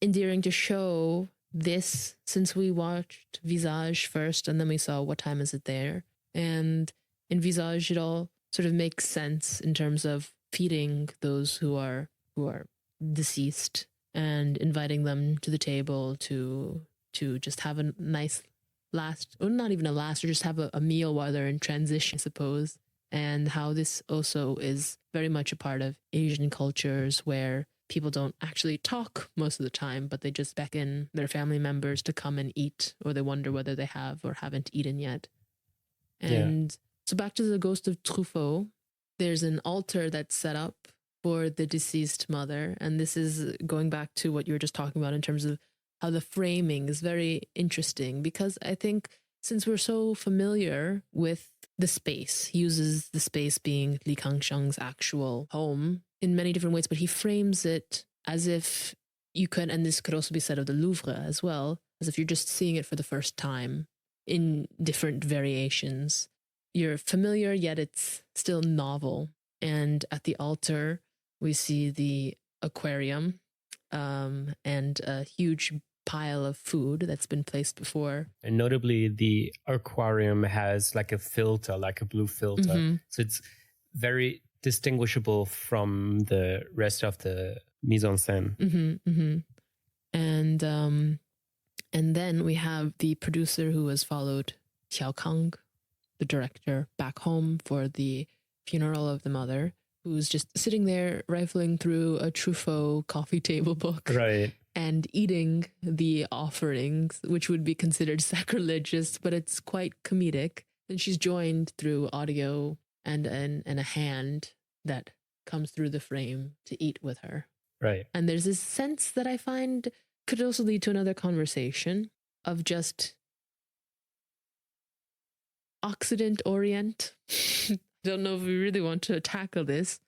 endearing to show this, since we watched Visage first and then we saw What Time Is It There? And in Visage, it all sort of makes sense in terms of feeding those who are deceased and inviting them to the table to just have a nice last, or not even a last, or just have a meal while they're in transition, I suppose. And how this also is very much a part of Asian cultures where people don't actually talk most of the time, but they just beckon their family members to come and eat, or they wonder whether they have or haven't eaten yet. And so back to the ghost of Truffaut, there's an altar that's set up for the deceased mother. And this is going back to what you were just talking about in terms of how the framing is very interesting, because I think since we're so familiar with the space, he uses the space being Li Kangsheng's actual home in many different ways, but he frames it as if you could, and this could also be said of the Louvre as well, as if you're just seeing it for the first time in different variations. You're familiar, yet it's still novel. And at the altar, we see the aquarium and a huge pile of food that's been placed before. And notably, the aquarium has like a filter, like a blue filter. Mm-hmm. So it's very distinguishable from the rest of the mise en scène. Mm-hmm, mm-hmm. And then we have the producer who has followed Xiao Kang, the director, back home for the funeral of the mother, who's just sitting there rifling through a Truffaut coffee table book. Right. And eating the offerings, which would be considered sacrilegious, but it's quite comedic. And she's joined through audio and a hand that comes through the frame to eat with her. Right. And there's this sense that I find could also lead to another conversation of just Occident, Orient. I don't know if we really want to tackle this,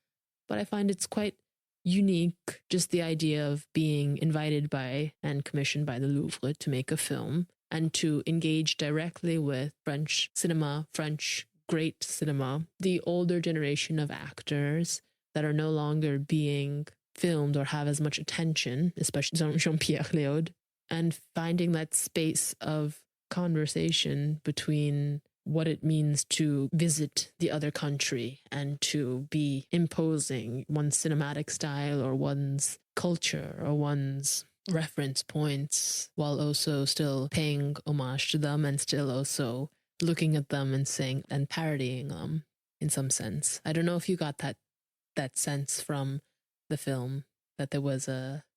but I find it's quite unique, just the idea of being invited by and commissioned by the Louvre to make a film and to engage directly with French cinema, French great cinema, the older generation of actors that are no longer being filmed or have as much attention, especially Jean-Pierre Léaud, and finding that space of conversation between what it means to visit the other country and to be imposing one's cinematic style or one's culture or one's reference points, while also still paying homage to them and still also looking at them and saying and parodying them in some sense. I don't know if you got that sense from the film, that there was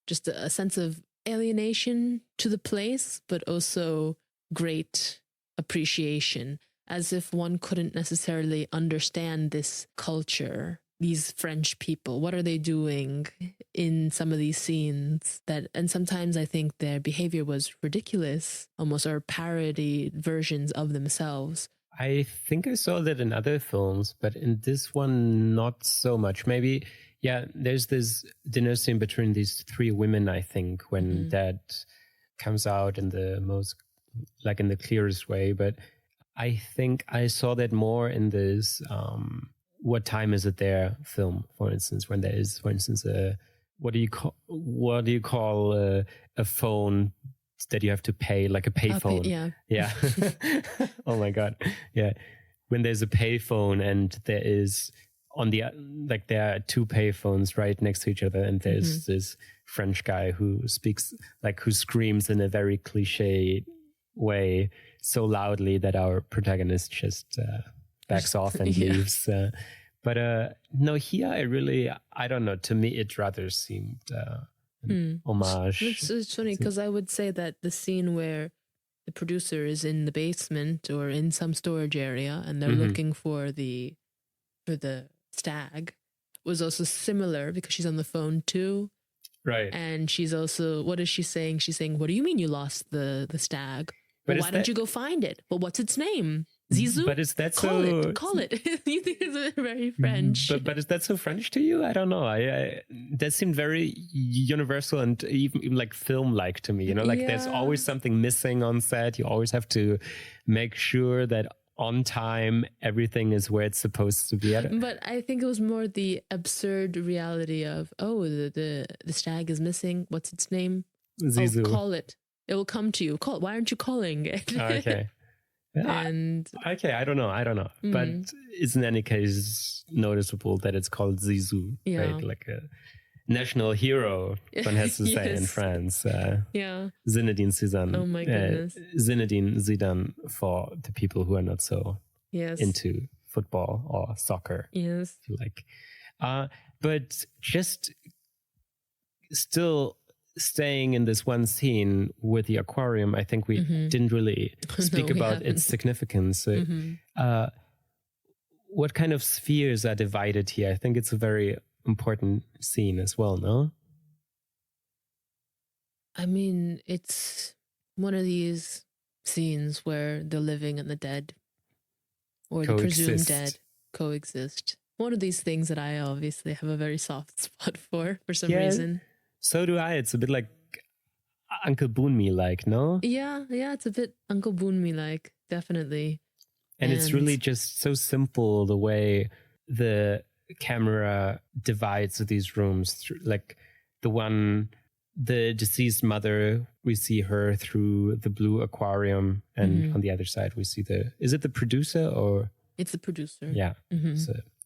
just a sense of alienation to the place, but also great appreciation, as if one couldn't necessarily understand this culture, these French people. What are they doing in some of these scenes? And sometimes I think their behavior was ridiculous, almost, or parody versions of themselves. I think I saw that in other films, but in this one, not so much. Maybe, yeah, there's this dinner scene between these three women, I think, when that comes out in the most, like in the clearest way. But I think I saw that more in this What Time Is It There film, for instance, when there is, for instance, what do you call a phone that you have to pay, like a payphone? Yeah. Oh my God. Yeah. When there's a payphone and there is there are two payphones right next to each other, and there's this French guy who speaks, who screams in a very cliche way so loudly that our protagonist just backs off and leaves. But no, here I don't know. To me, it rather seemed homage. It's funny because I would say that the scene where the producer is in the basement or in some storage area and they're looking for the stag was also similar, because she's on the phone too. Right. And she's also, what is she saying? She's saying, "What do you mean you lost the stag?" Well, why don't you go find it? Well, what's its name? Zizou? But is that Call it. You think it's very French. But is that so French to you? I don't know. That seemed very universal and even like film-like to me. You know, like there's always something missing on set. You always have to make sure that on time everything is where it's supposed to be at. But I think it was more the absurd reality of, the stag is missing. What's its name? Zizou. Call it. It will come to you. Call. Why aren't you calling it? Okay. Okay, I don't know. But it's in any case noticeable that it's called Zizou, right? Like a national hero, one has to say in France. Zinedine Zidane. Oh my goodness. Zinedine Zidane for the people who are not so into football or soccer. Yes. If you like. But just still staying in this one scene with the aquarium, I think we didn't really speak about its significance. What kind of spheres are divided here? I think it's a very important scene as well, no? I mean, it's one of these scenes where the living and the dead, or the presumed dead, coexist. One of these things that I obviously have a very soft spot for some reason. So do I. It's a bit like Uncle Boonmee-like, no? Yeah, it's a bit Uncle Boonmee-like, definitely. And it's really just so simple the way the camera divides these rooms. Like the deceased mother, we see her through the blue aquarium, and on the other side we see is it the producer or? It's the producer. Yeah.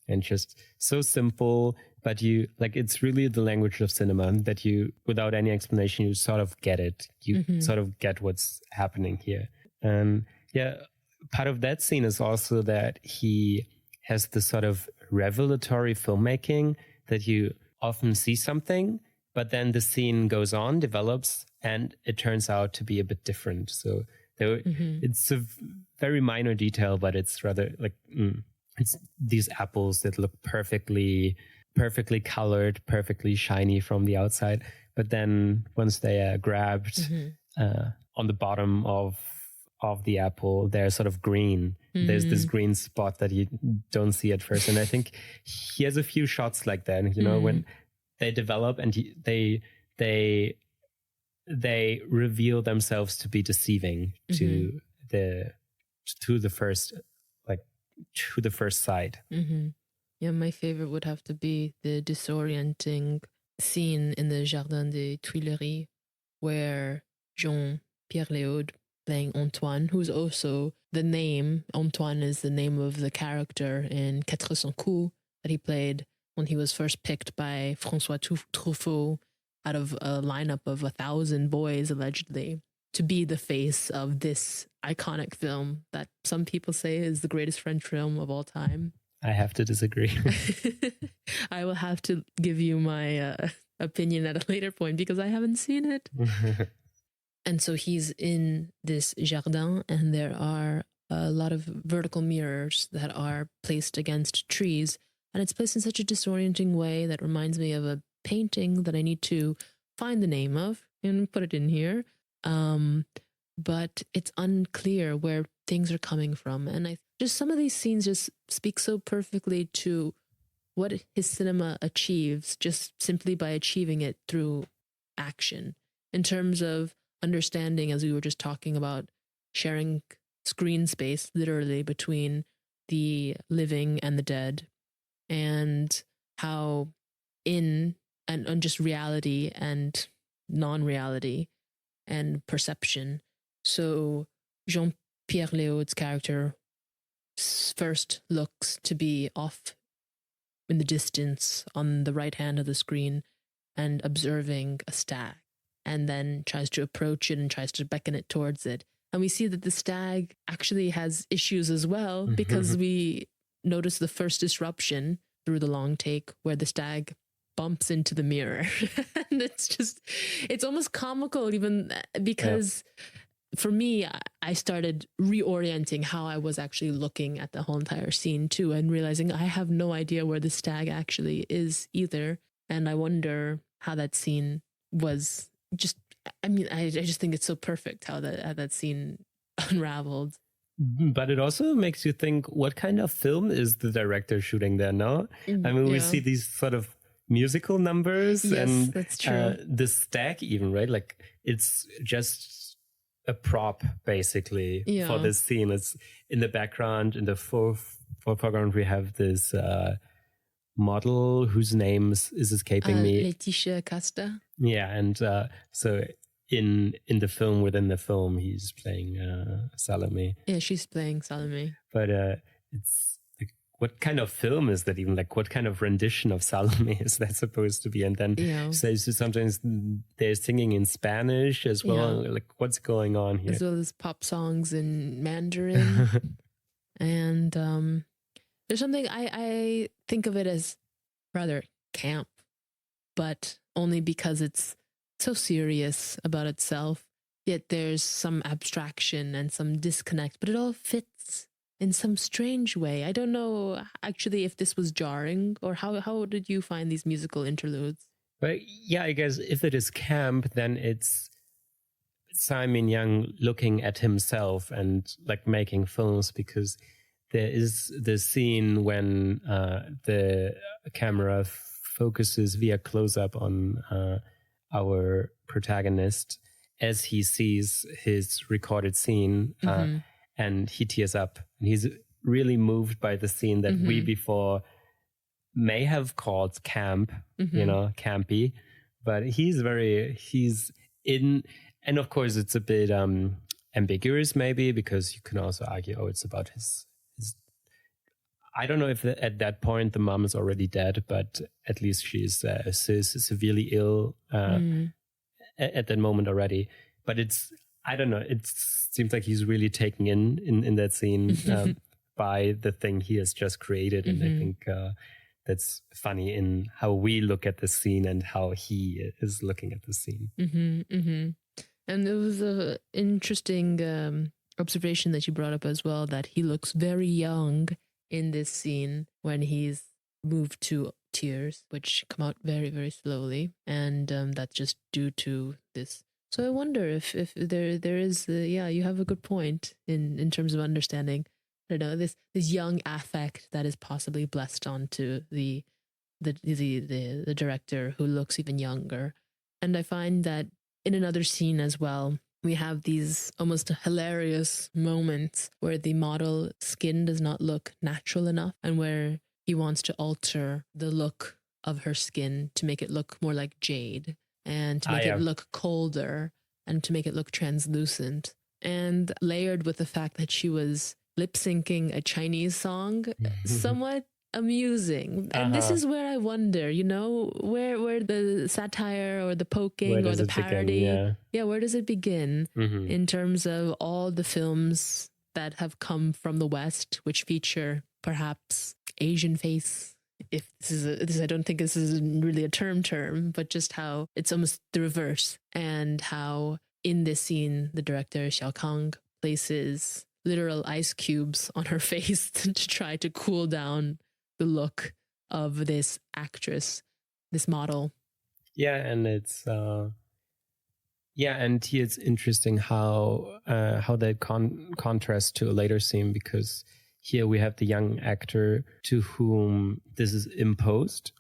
And just so simple, but it's really the language of cinema that you, without any explanation, you sort of get it. You sort of get what's happening here. And part of that scene is also that he has this sort of revelatory filmmaking that you often see something, but then the scene goes on, develops, and it turns out to be a bit different. So it's a very minor detail, but it's rather like, it's these apples that look perfectly colored, perfectly shiny from the outside. But then once they are grabbed on the bottom of the apple, they're sort of green. There's this green spot that you don't see at first. And I think he has a few shots like that, you know, when they develop and they reveal themselves to be deceiving to the first sight. Yeah, my favorite would have to be the disorienting scene in the Jardin des Tuileries, where Jean-Pierre Léaud, playing Antoine, who's also the name, Antoine is the name of the character in 400 coups that he played when he was first picked by François Truffaut out of a lineup of 1,000 boys, allegedly, to be the face of this iconic film that some people say is the greatest French film of all time. I have to disagree. I will have to give you my opinion at a later point because I haven't seen it. And so he's in this jardin, and there are a lot of vertical mirrors that are placed against trees. And it's placed in such a disorienting way that reminds me of a painting that I need to find the name of and put it in here. But it's unclear where things are coming from. And just some of these scenes just speak so perfectly to what his cinema achieves just simply by achieving it through action. In terms of understanding, as we were just talking about, sharing screen space literally between the living and the dead, and how and just reality and non-reality and perception. So Jean-Pierre Léaud's character first looks to be off in the distance on the right hand of the screen and observing a stag, and then tries to approach it and tries to beckon it towards it. And we see that the stag actually has issues as well, because we notice the first disruption through the long take where the stag bumps into the mirror. And it's almost comical, even because for me, I started reorienting how I was actually looking at the whole entire scene too, and realizing I have no idea where the stag actually is either. And I wonder how that scene was just, I just think it's so perfect how that scene unraveled. But it also makes you think, what kind of film is the director shooting there, no? I mean, we see these sort of musical numbers, yes, and that's true. The stag even, right? Like, it's just a prop, basically, for this scene. It's in the background, in the foreground, we have this model whose name is escaping me. Laetitia Casta. Yeah, and so in the film, within the film, he's playing Salomé. Yeah, she's playing Salomé. But it's like, what kind of film is that even? Like, what kind of rendition of Salomé is that supposed to be? And then so sometimes they're singing in Spanish as well. Like, what's going on here? As well as pop songs in Mandarin. And there's something, I think of it as rather camp, but only because it's so serious about itself, yet there's some abstraction and some disconnect, but it all fits in some strange way. I don't know actually if this was jarring, or how did you find these musical interludes? But yeah, I guess if it is camp, then it's Tsai Ming-Liang looking at himself and like making films, because there is the scene when the camera focuses via close-up on our protagonist as he sees his recorded scene, and he tears up. And he's really moved by the scene that we before may have called camp, campy. But he's in, and of course it's a bit ambiguous maybe, because you can also argue, it's about his I don't know if at that point the mom is already dead, but at least she's severely ill at that moment already. But I don't know, it seems like he's really taken in that scene by the thing he has just created. And I think that's funny in how we look at the scene and how he is looking at the scene. And there was an interesting observation that you brought up as well, that he looks very young in this scene when he's moved to tears, which come out very, very slowly. And that's just due to this. So I wonder if there is, you have a good point in terms of understanding, I don't know, this young affect that is possibly blessed onto the director, who looks even younger. And I find that in another scene as well, we have these almost hilarious moments where the model skin does not look natural enough, and where he wants to alter the look of her skin to make it look more like jade, and to make it look colder, and to make it look translucent. And layered with the fact that she was lip syncing a Chinese song, somewhat amusing. And this is where I wonder, where the satire or the poking or the parody, where does it begin in terms of all the films that have come from the West, which feature perhaps Asian face? If I don't think this is really a term, but just how it's almost the reverse, and how in this scene the director Xiao Kang places literal ice cubes on her face to try to cool down the look of this actress, this model. Yeah, and it's and here it's interesting how that contrasts to a later scene, because here we have the young actor to whom this is imposed,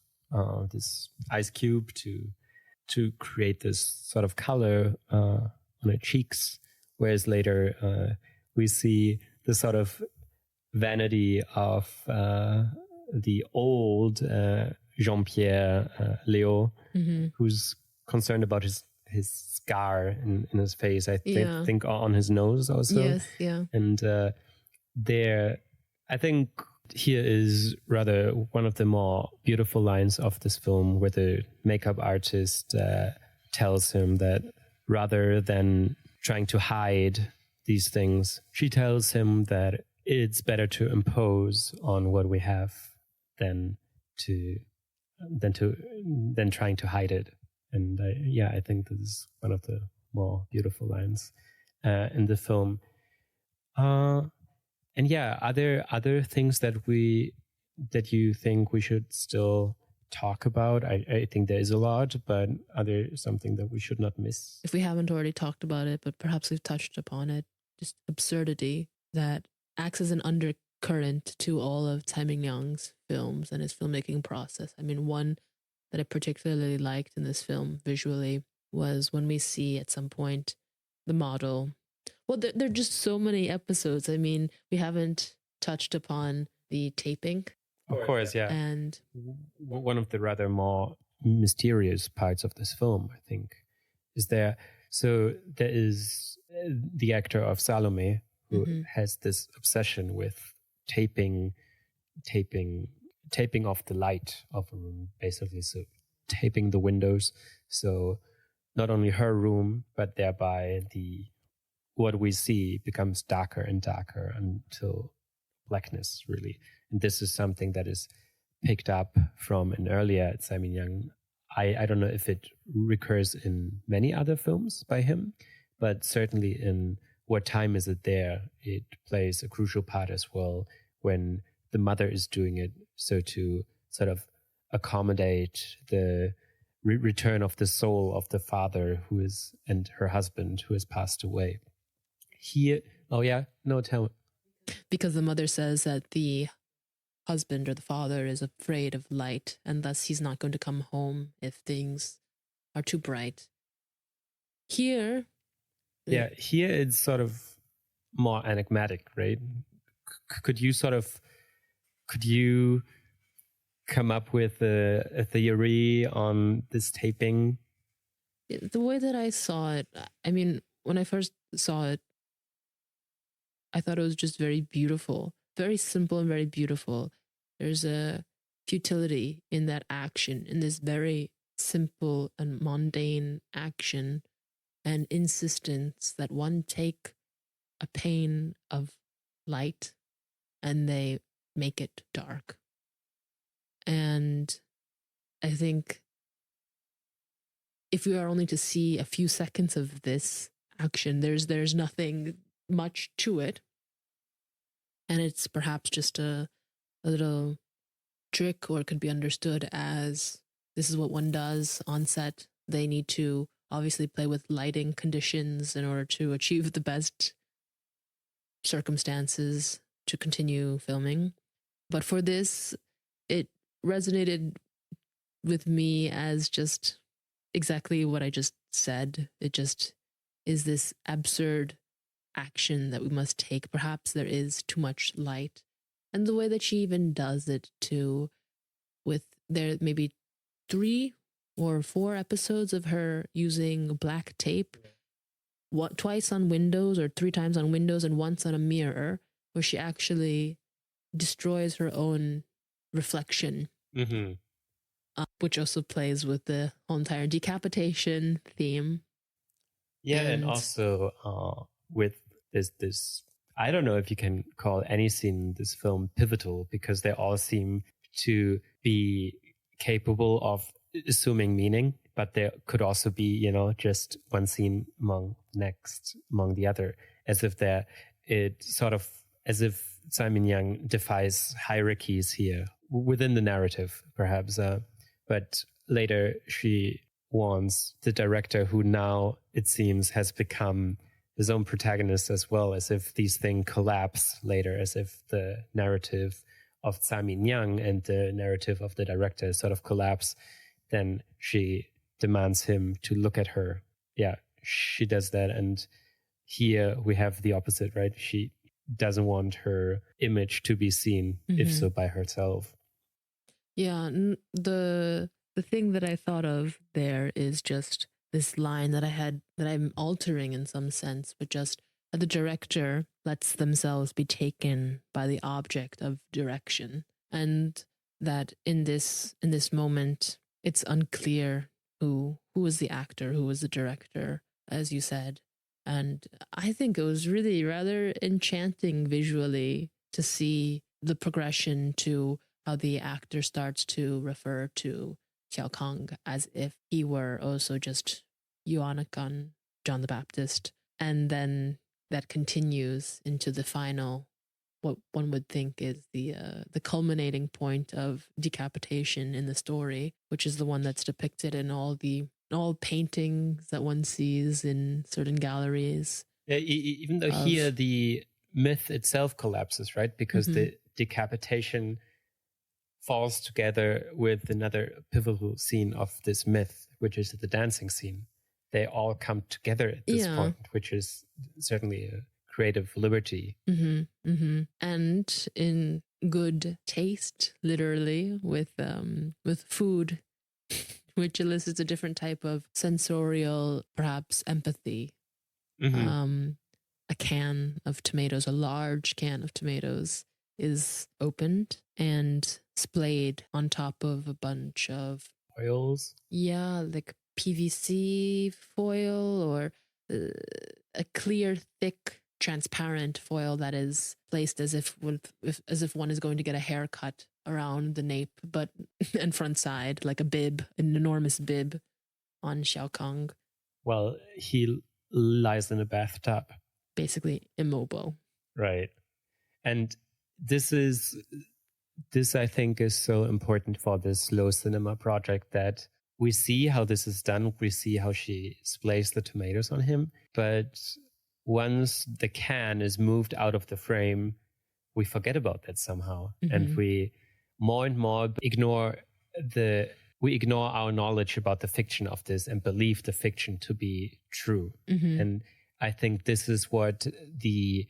this ice cube to create this sort of color on her cheeks, whereas later we see the sort of vanity of the old Jean-Pierre Léo, who's concerned about his scar in his face. I think on his nose also. Yes, yeah. And I think here is rather one of the more beautiful lines of this film, where the makeup artist tells him that rather than trying to hide these things, she tells him that it's better to impose on what we have than trying to hide it. And I think this is one of the more beautiful lines in the film. Are there other things that you think we should still talk about? I think there is a lot, but are there something that we should not miss? If we haven't already talked about it, but perhaps we've touched upon it, just absurdity that acts as an undercurrent to all of Tsai Ming-Liang's films and his filmmaking process. I mean, one that I particularly liked in this film visually was when we see at some point the model. Well, there are just so many episodes. I mean, we haven't touched upon the taping. Of course, yeah. And one of the rather more mysterious parts of this film, I think, is there. So there is the actor of Salomé who has this obsession with taping off the light of a room, basically. So taping the windows. So not only her room, but thereby what we see becomes darker and darker until blackness, really. And this is something that is picked up from an earlier Tsai Ming-Liang. I don't know if it recurs in many other films by him, but certainly in What Time Is It There, it plays a crucial part as well when the mother is doing it, so to sort of accommodate the return of the soul of the father and her husband who has passed away. Here, tell me. Because the mother says that the husband or the father is afraid of light, and thus he's not going to come home if things are too bright. Here it's sort of more enigmatic, right? Could you come up with a theory on this taping? The way that I saw it, I mean, when I first saw it, I thought it was just very beautiful, very simple and very beautiful. There's a futility in that action, in this very simple and mundane action, and insistence that one take a pane of light and they make it dark. And I think if we are only to see a few seconds of this action, there's nothing much to it. And it's perhaps just a little trick, or it could be understood as this is what one does on set. They need to obviously play with lighting conditions in order to achieve the best circumstances to continue filming. But for this, it resonated with me as just exactly what I just said. It just is this absurd action that we must take. Perhaps there is too much light. And the way that she even does it too, with there maybe 3 or 4 episodes of her using black tape, twice on windows or 3 times on windows and once on a mirror, where she actually destroys her own reflection, which also plays with the whole entire decapitation theme. Yeah, and also with this, I don't know if you can call any scene in this film pivotal, because they all seem to be capable of assuming meaning, but there could also be, just one scene among the other, as if Tsai Ming-Liang defies hierarchies here within the narrative, perhaps. But later she warns the director, who now, it seems, has become his own protagonist as well, as if these things collapse later, as if the narrative of Tsai Ming-Liang and the narrative of the director sort of collapse. Then she demands him to look at her. Yeah, she does that. And here we have the opposite, right? She doesn't want her image to be seen, if so by herself. Yeah, the thing that I thought of there is just this line that I'm altering in some sense, but just the director lets themselves be taken by the object of direction, and that in this moment it's unclear who was the actor, who was the director, as you said. And I think it was really rather enchanting visually to see the progression to how the actor starts to refer to Xiao Kang as if he were also just Yuanakan, John the Baptist. And then that continues into the final, what one would think is the culminating point of decapitation in the story, which is the one that's depicted in all paintings that one sees in certain galleries, Even though here the myth itself collapses, right? Because the decapitation falls together with another pivotal scene of this myth, which is the dancing scene. They all come together at this point, which is certainly a creative liberty. And in good taste, literally, with food, which elicits a different type of sensorial, perhaps, empathy. A can of tomatoes, a large can of tomatoes, is opened and splayed on top of a bunch of oils. Yeah, like PVC foil or a clear, thick, transparent foil that is placed as if one is going to get a haircut around the nape, but and front side, like a bib, an enormous bib on Xiao Kang. Well, he lies in a bathtub. Basically immobile. Right. And this I think is so important for this slow cinema project, that we see how this is done. We see how she splays the tomatoes on him. But once the can is moved out of the frame, we forget about that somehow. And we more and more ignore our knowledge about the fiction of this and believe the fiction to be true. And I think this is what the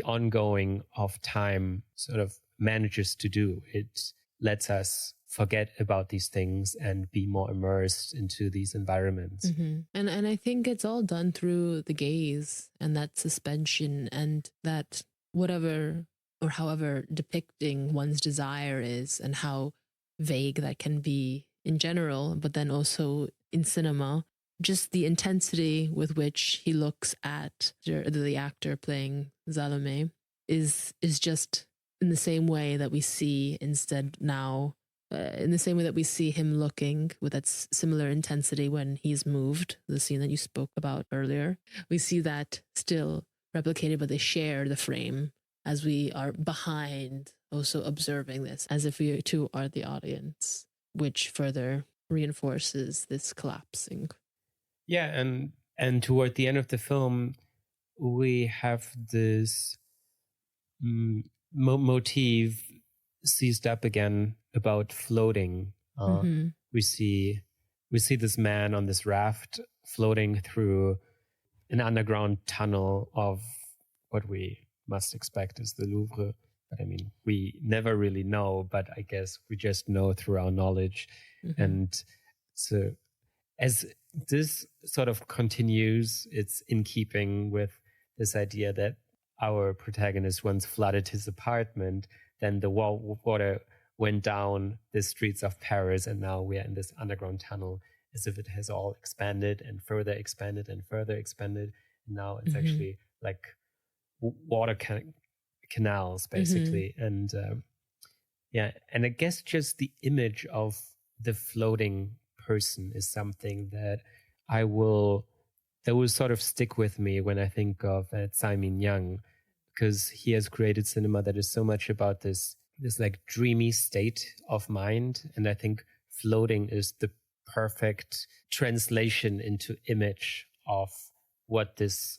ongoing of time sort of manages to do. It lets us forget about these things and be more immersed into these environments. And I think it's all done through the gaze and that suspension, and that whatever or however depicting one's desire is, and how vague that can be in general, but then also in cinema, just the intensity with which he looks at the actor playing Salomé is just in the same way that we see instead now, in the same way that we see him looking with that similar intensity when he's moved, the scene that you spoke about earlier. We see that still replicated, but they share the frame as we are behind, also observing this, as if we too are the audience, which further reinforces this collapsing. Yeah, and toward the end of the film, we have this motif seized up again about floating. We see this man on this raft floating through an underground tunnel of what we must expect is the Louvre. But I mean, we never really know, but I guess we just know through our knowledge. And so as this sort of continues, it's in keeping with this idea that our protagonist once flooded his apartment, then the water went down the streets of Paris, and now we are in this underground tunnel, as if it has all expanded and further expanded and further expanded. And now it's actually like water canals, basically. And and I guess just the image of the floating person is something that will sort of stick with me when I think of Tsai Ming-Liang, because he has created cinema that is so much about this like dreamy state of mind. And I think floating is the perfect translation into image of what this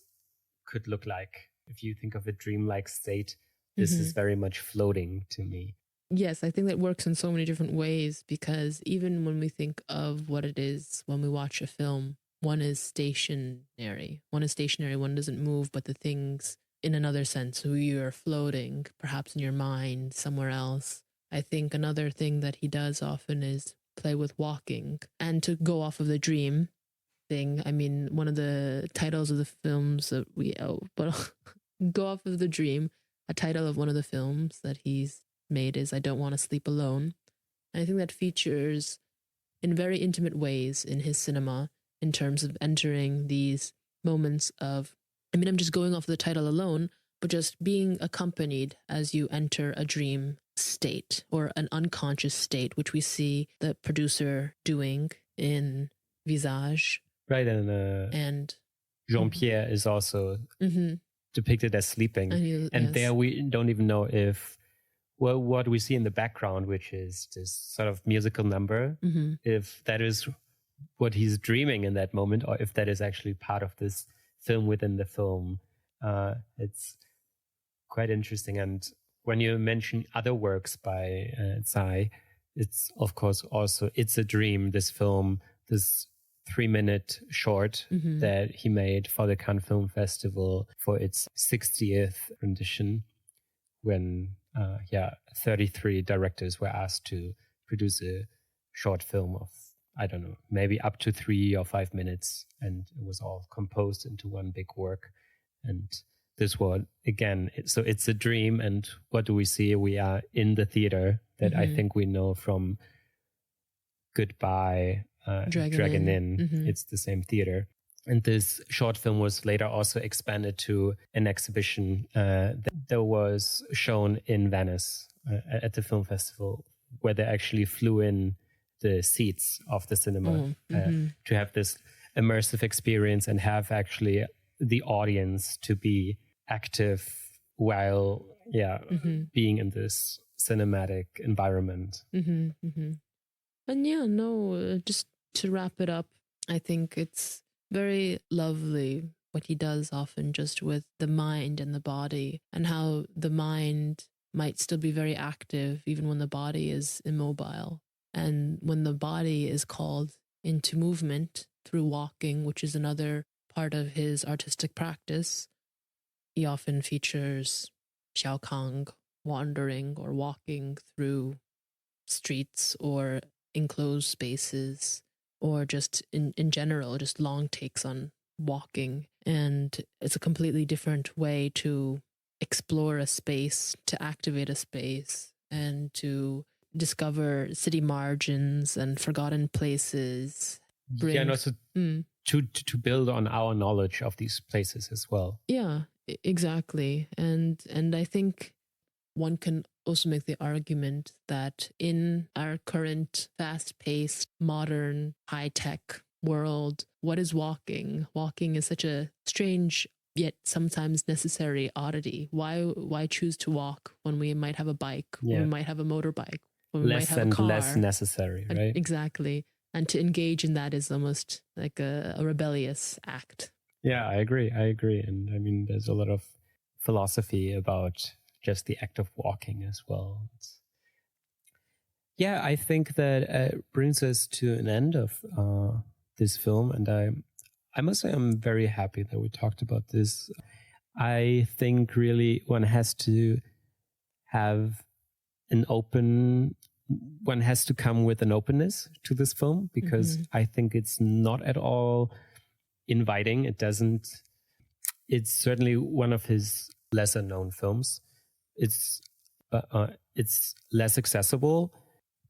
could look like. If you think of a dreamlike state, this is very much floating to me. Yes, I think that works in so many different ways, because even when we think of what it is when we watch a film, one is stationary, one doesn't move, but the things in another sense, who you are floating, perhaps in your mind somewhere else. I think another thing that he does often is play with walking, and to go off of the dream thing. I mean, one of the titles of the films that go off of the dream, a title of one of the films that he's made is I Don't Want to Sleep Alone. And I think that features in very intimate ways in his cinema in terms of entering these moments of, I mean, I'm just going off the title alone, but just being accompanied as you enter a dream state or an unconscious state, which we see the producer doing in Visage. Right, and Jean-Pierre is also depicted as sleeping. There we don't even know if, well, what we see in the background, which is this sort of musical number, if that is what he's dreaming in that moment, or if that is actually part of this film within the film. It's quite interesting. And when you mention other works by Tsai, it's of course also It's a Dream, this film, this 3-minute short that he made for the Cannes Film Festival for its 60th rendition, when 33 directors were asked to produce a short film of, I don't know, maybe up to 3 or 5 minutes, and it was all composed into one big work. And this one, again, so It's a Dream, and what do we see? We are in the theater that I think we know from Goodbye, Dragon Inn. It's the same theater. And this short film was later also expanded to an exhibition that was shown in Venice at the film festival, where they actually flew in the seats of the cinema to have this immersive experience and have actually the audience to be active while being in this cinematic environment. And just to wrap it up, I think it's very lovely what he does often just with the mind and the body, and how the mind might still be very active even when the body is immobile. And when the body is called into movement through walking, which is another part of his artistic practice, he often features Xiao Kang wandering or walking through streets or enclosed spaces, or just in general, just long takes on walking. And it's a completely different way to explore a space, to activate a space, and to discover city margins and forgotten places. And also to build on our knowledge of these places as well. Yeah, exactly. And I think one can also make the argument that in our current fast-paced, modern, high-tech world, what is walking? Walking is such a strange yet sometimes necessary oddity. Why choose to walk when we might have a bike, when we might have a motorbike, when we might have a car? Less necessary, right? Exactly. And to engage in that is almost like a rebellious act. Yeah, I agree. And I mean, there's a lot of philosophy about just the act of walking as well. I think that brings us to an end of this film. And I must say I'm very happy that we talked about this. I think really one has to come with an openness to this film, because I think it's not at all inviting. It's certainly one of his lesser known films. It's less accessible.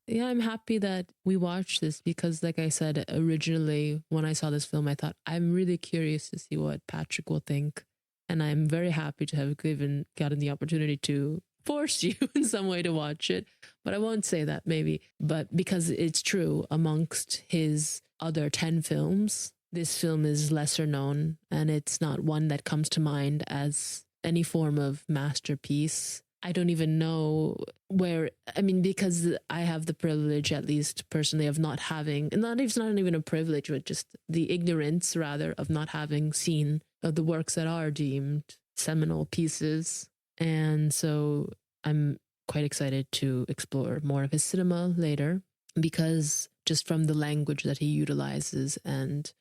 Yeah, I'm happy that we watched this, because like I said, originally when I saw this film, I thought, I'm really curious to see what Patrick will think. And I'm very happy to have gotten the opportunity to force you in some way to watch it. But I won't say that maybe. But because it's true, amongst his other 10 films, this film is lesser known, and it's not one that comes to mind as any form of masterpiece. I don't even know because I have the privilege, at least personally, of not having, and it's not even a privilege, but just the ignorance, rather, of not having seen the works that are deemed seminal pieces. And so I'm quite excited to explore more of his cinema later, because just from the language that he utilizes and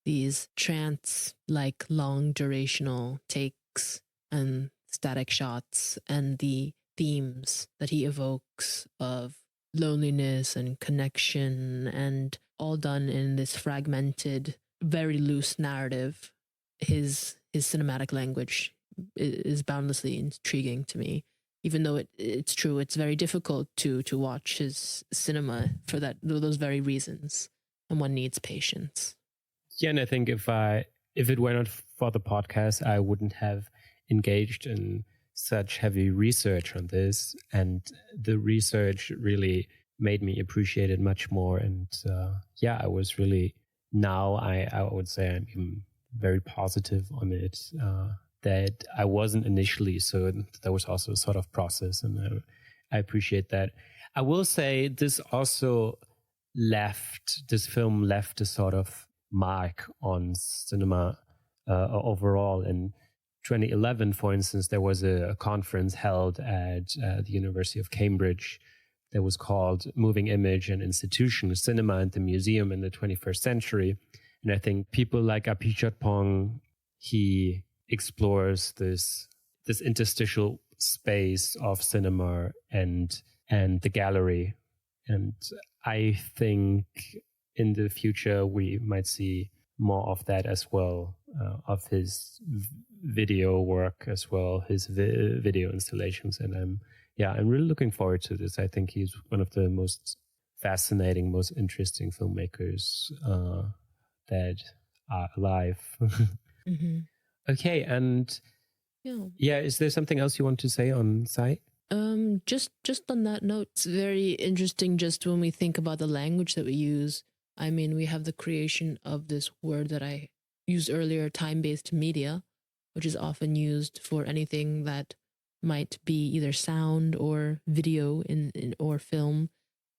these trance-like long durational takes and static shots and the themes that he evokes of loneliness and connection, and all done in this fragmented, very loose narrative, his cinematic language is boundlessly intriguing to me. Even though it's true, it's very difficult to watch his cinema for those very reasons, and one needs patience. Yeah, and I think if it were not for the podcast, I wouldn't have engaged in such heavy research on this, and the research really made me appreciate it much more. And I was really, now I would say I'm even very positive on it, that I wasn't initially. So there was also a sort of process, and I appreciate that. I will say this film left a sort of mark on cinema overall in 2011, for instance, there was a conference held at the University of Cambridge that was called Moving Image and Institution, Cinema and the Museum in the 21st Century. And I think people like Apichatpong, he explores this interstitial space of cinema and the gallery. And I think in the future we might see more of that as well, of his video work as well, his video installations. And I'm really looking forward to this. I think he's one of the most fascinating, most interesting filmmakers that are alive. Mm-hmm. Okay, and is there something else you want to say on Tsai? Just on that note, it's very interesting just when we think about the language that we use. I mean, we have the creation of this word that I used earlier, time-based media, which is often used for anything that might be either sound or video in or film.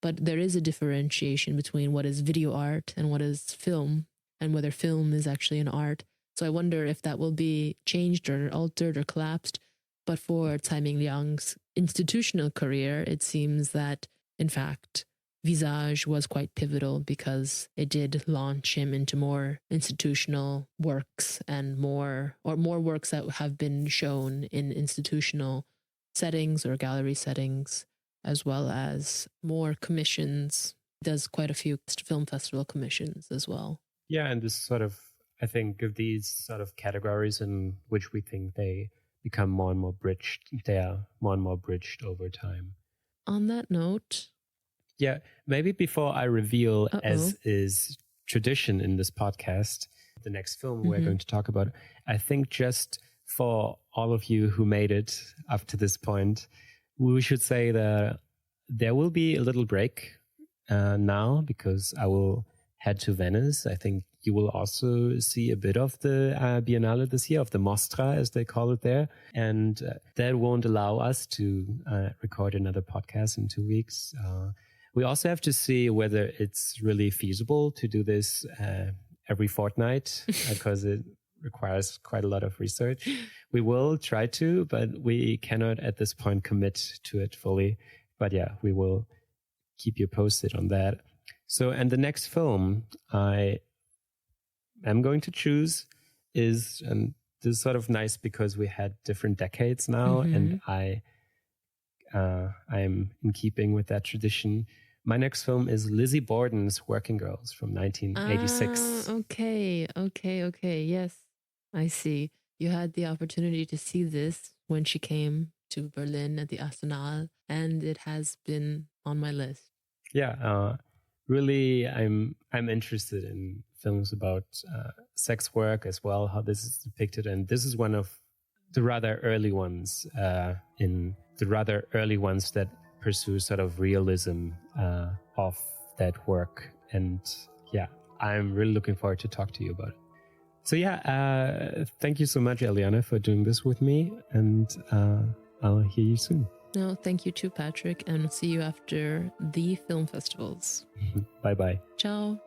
But there is a differentiation between what is video art and what is film, and whether film is actually an art. So I wonder if that will be changed or altered or collapsed. But for Tsai Ming-Liang's institutional career, it seems that, in fact, Visage was quite pivotal because it did launch him into more institutional works and more works that have been shown in institutional settings or gallery settings, as well as more commissions. Does quite a few film festival commissions as well. Yeah, and this sort of, I think of these sort of categories in which we think they become more and more bridged. They are more and more bridged over time. On that note, yeah, maybe before I reveal, as is tradition in this podcast, the next film we're going to talk about, I think just for all of you who made it up to this point, we should say that there will be a little break now because I will head to Venice. I think you will also see a bit of the Biennale this year, of the Mostra, as they call it there. And that won't allow us to record another podcast in 2 weeks. We also have to see whether it's really feasible to do this every fortnight because it requires quite a lot of research. We will try to, but we cannot at this point commit to it fully. But yeah, we will keep you posted on that. So, and the next film I am going to choose is, and this is sort of nice because we had different decades now, and I am in keeping with that tradition. My next film is Lizzie Borden's Working Girls from 1986. Okay. Yes, I see. You had the opportunity to see this when she came to Berlin at the Arsenal, and it has been on my list. Yeah, really, I'm interested in films about sex work as well, how this is depicted, and this is one of the rather early ones that pursue sort of realism of that work. And yeah, I'm really looking forward to talk to you about it. So yeah, thank you so much, Eliana, for doing this with me, and I'll hear you soon. No, thank you too, Patrick, and see you after the film festivals. Bye-bye. Ciao.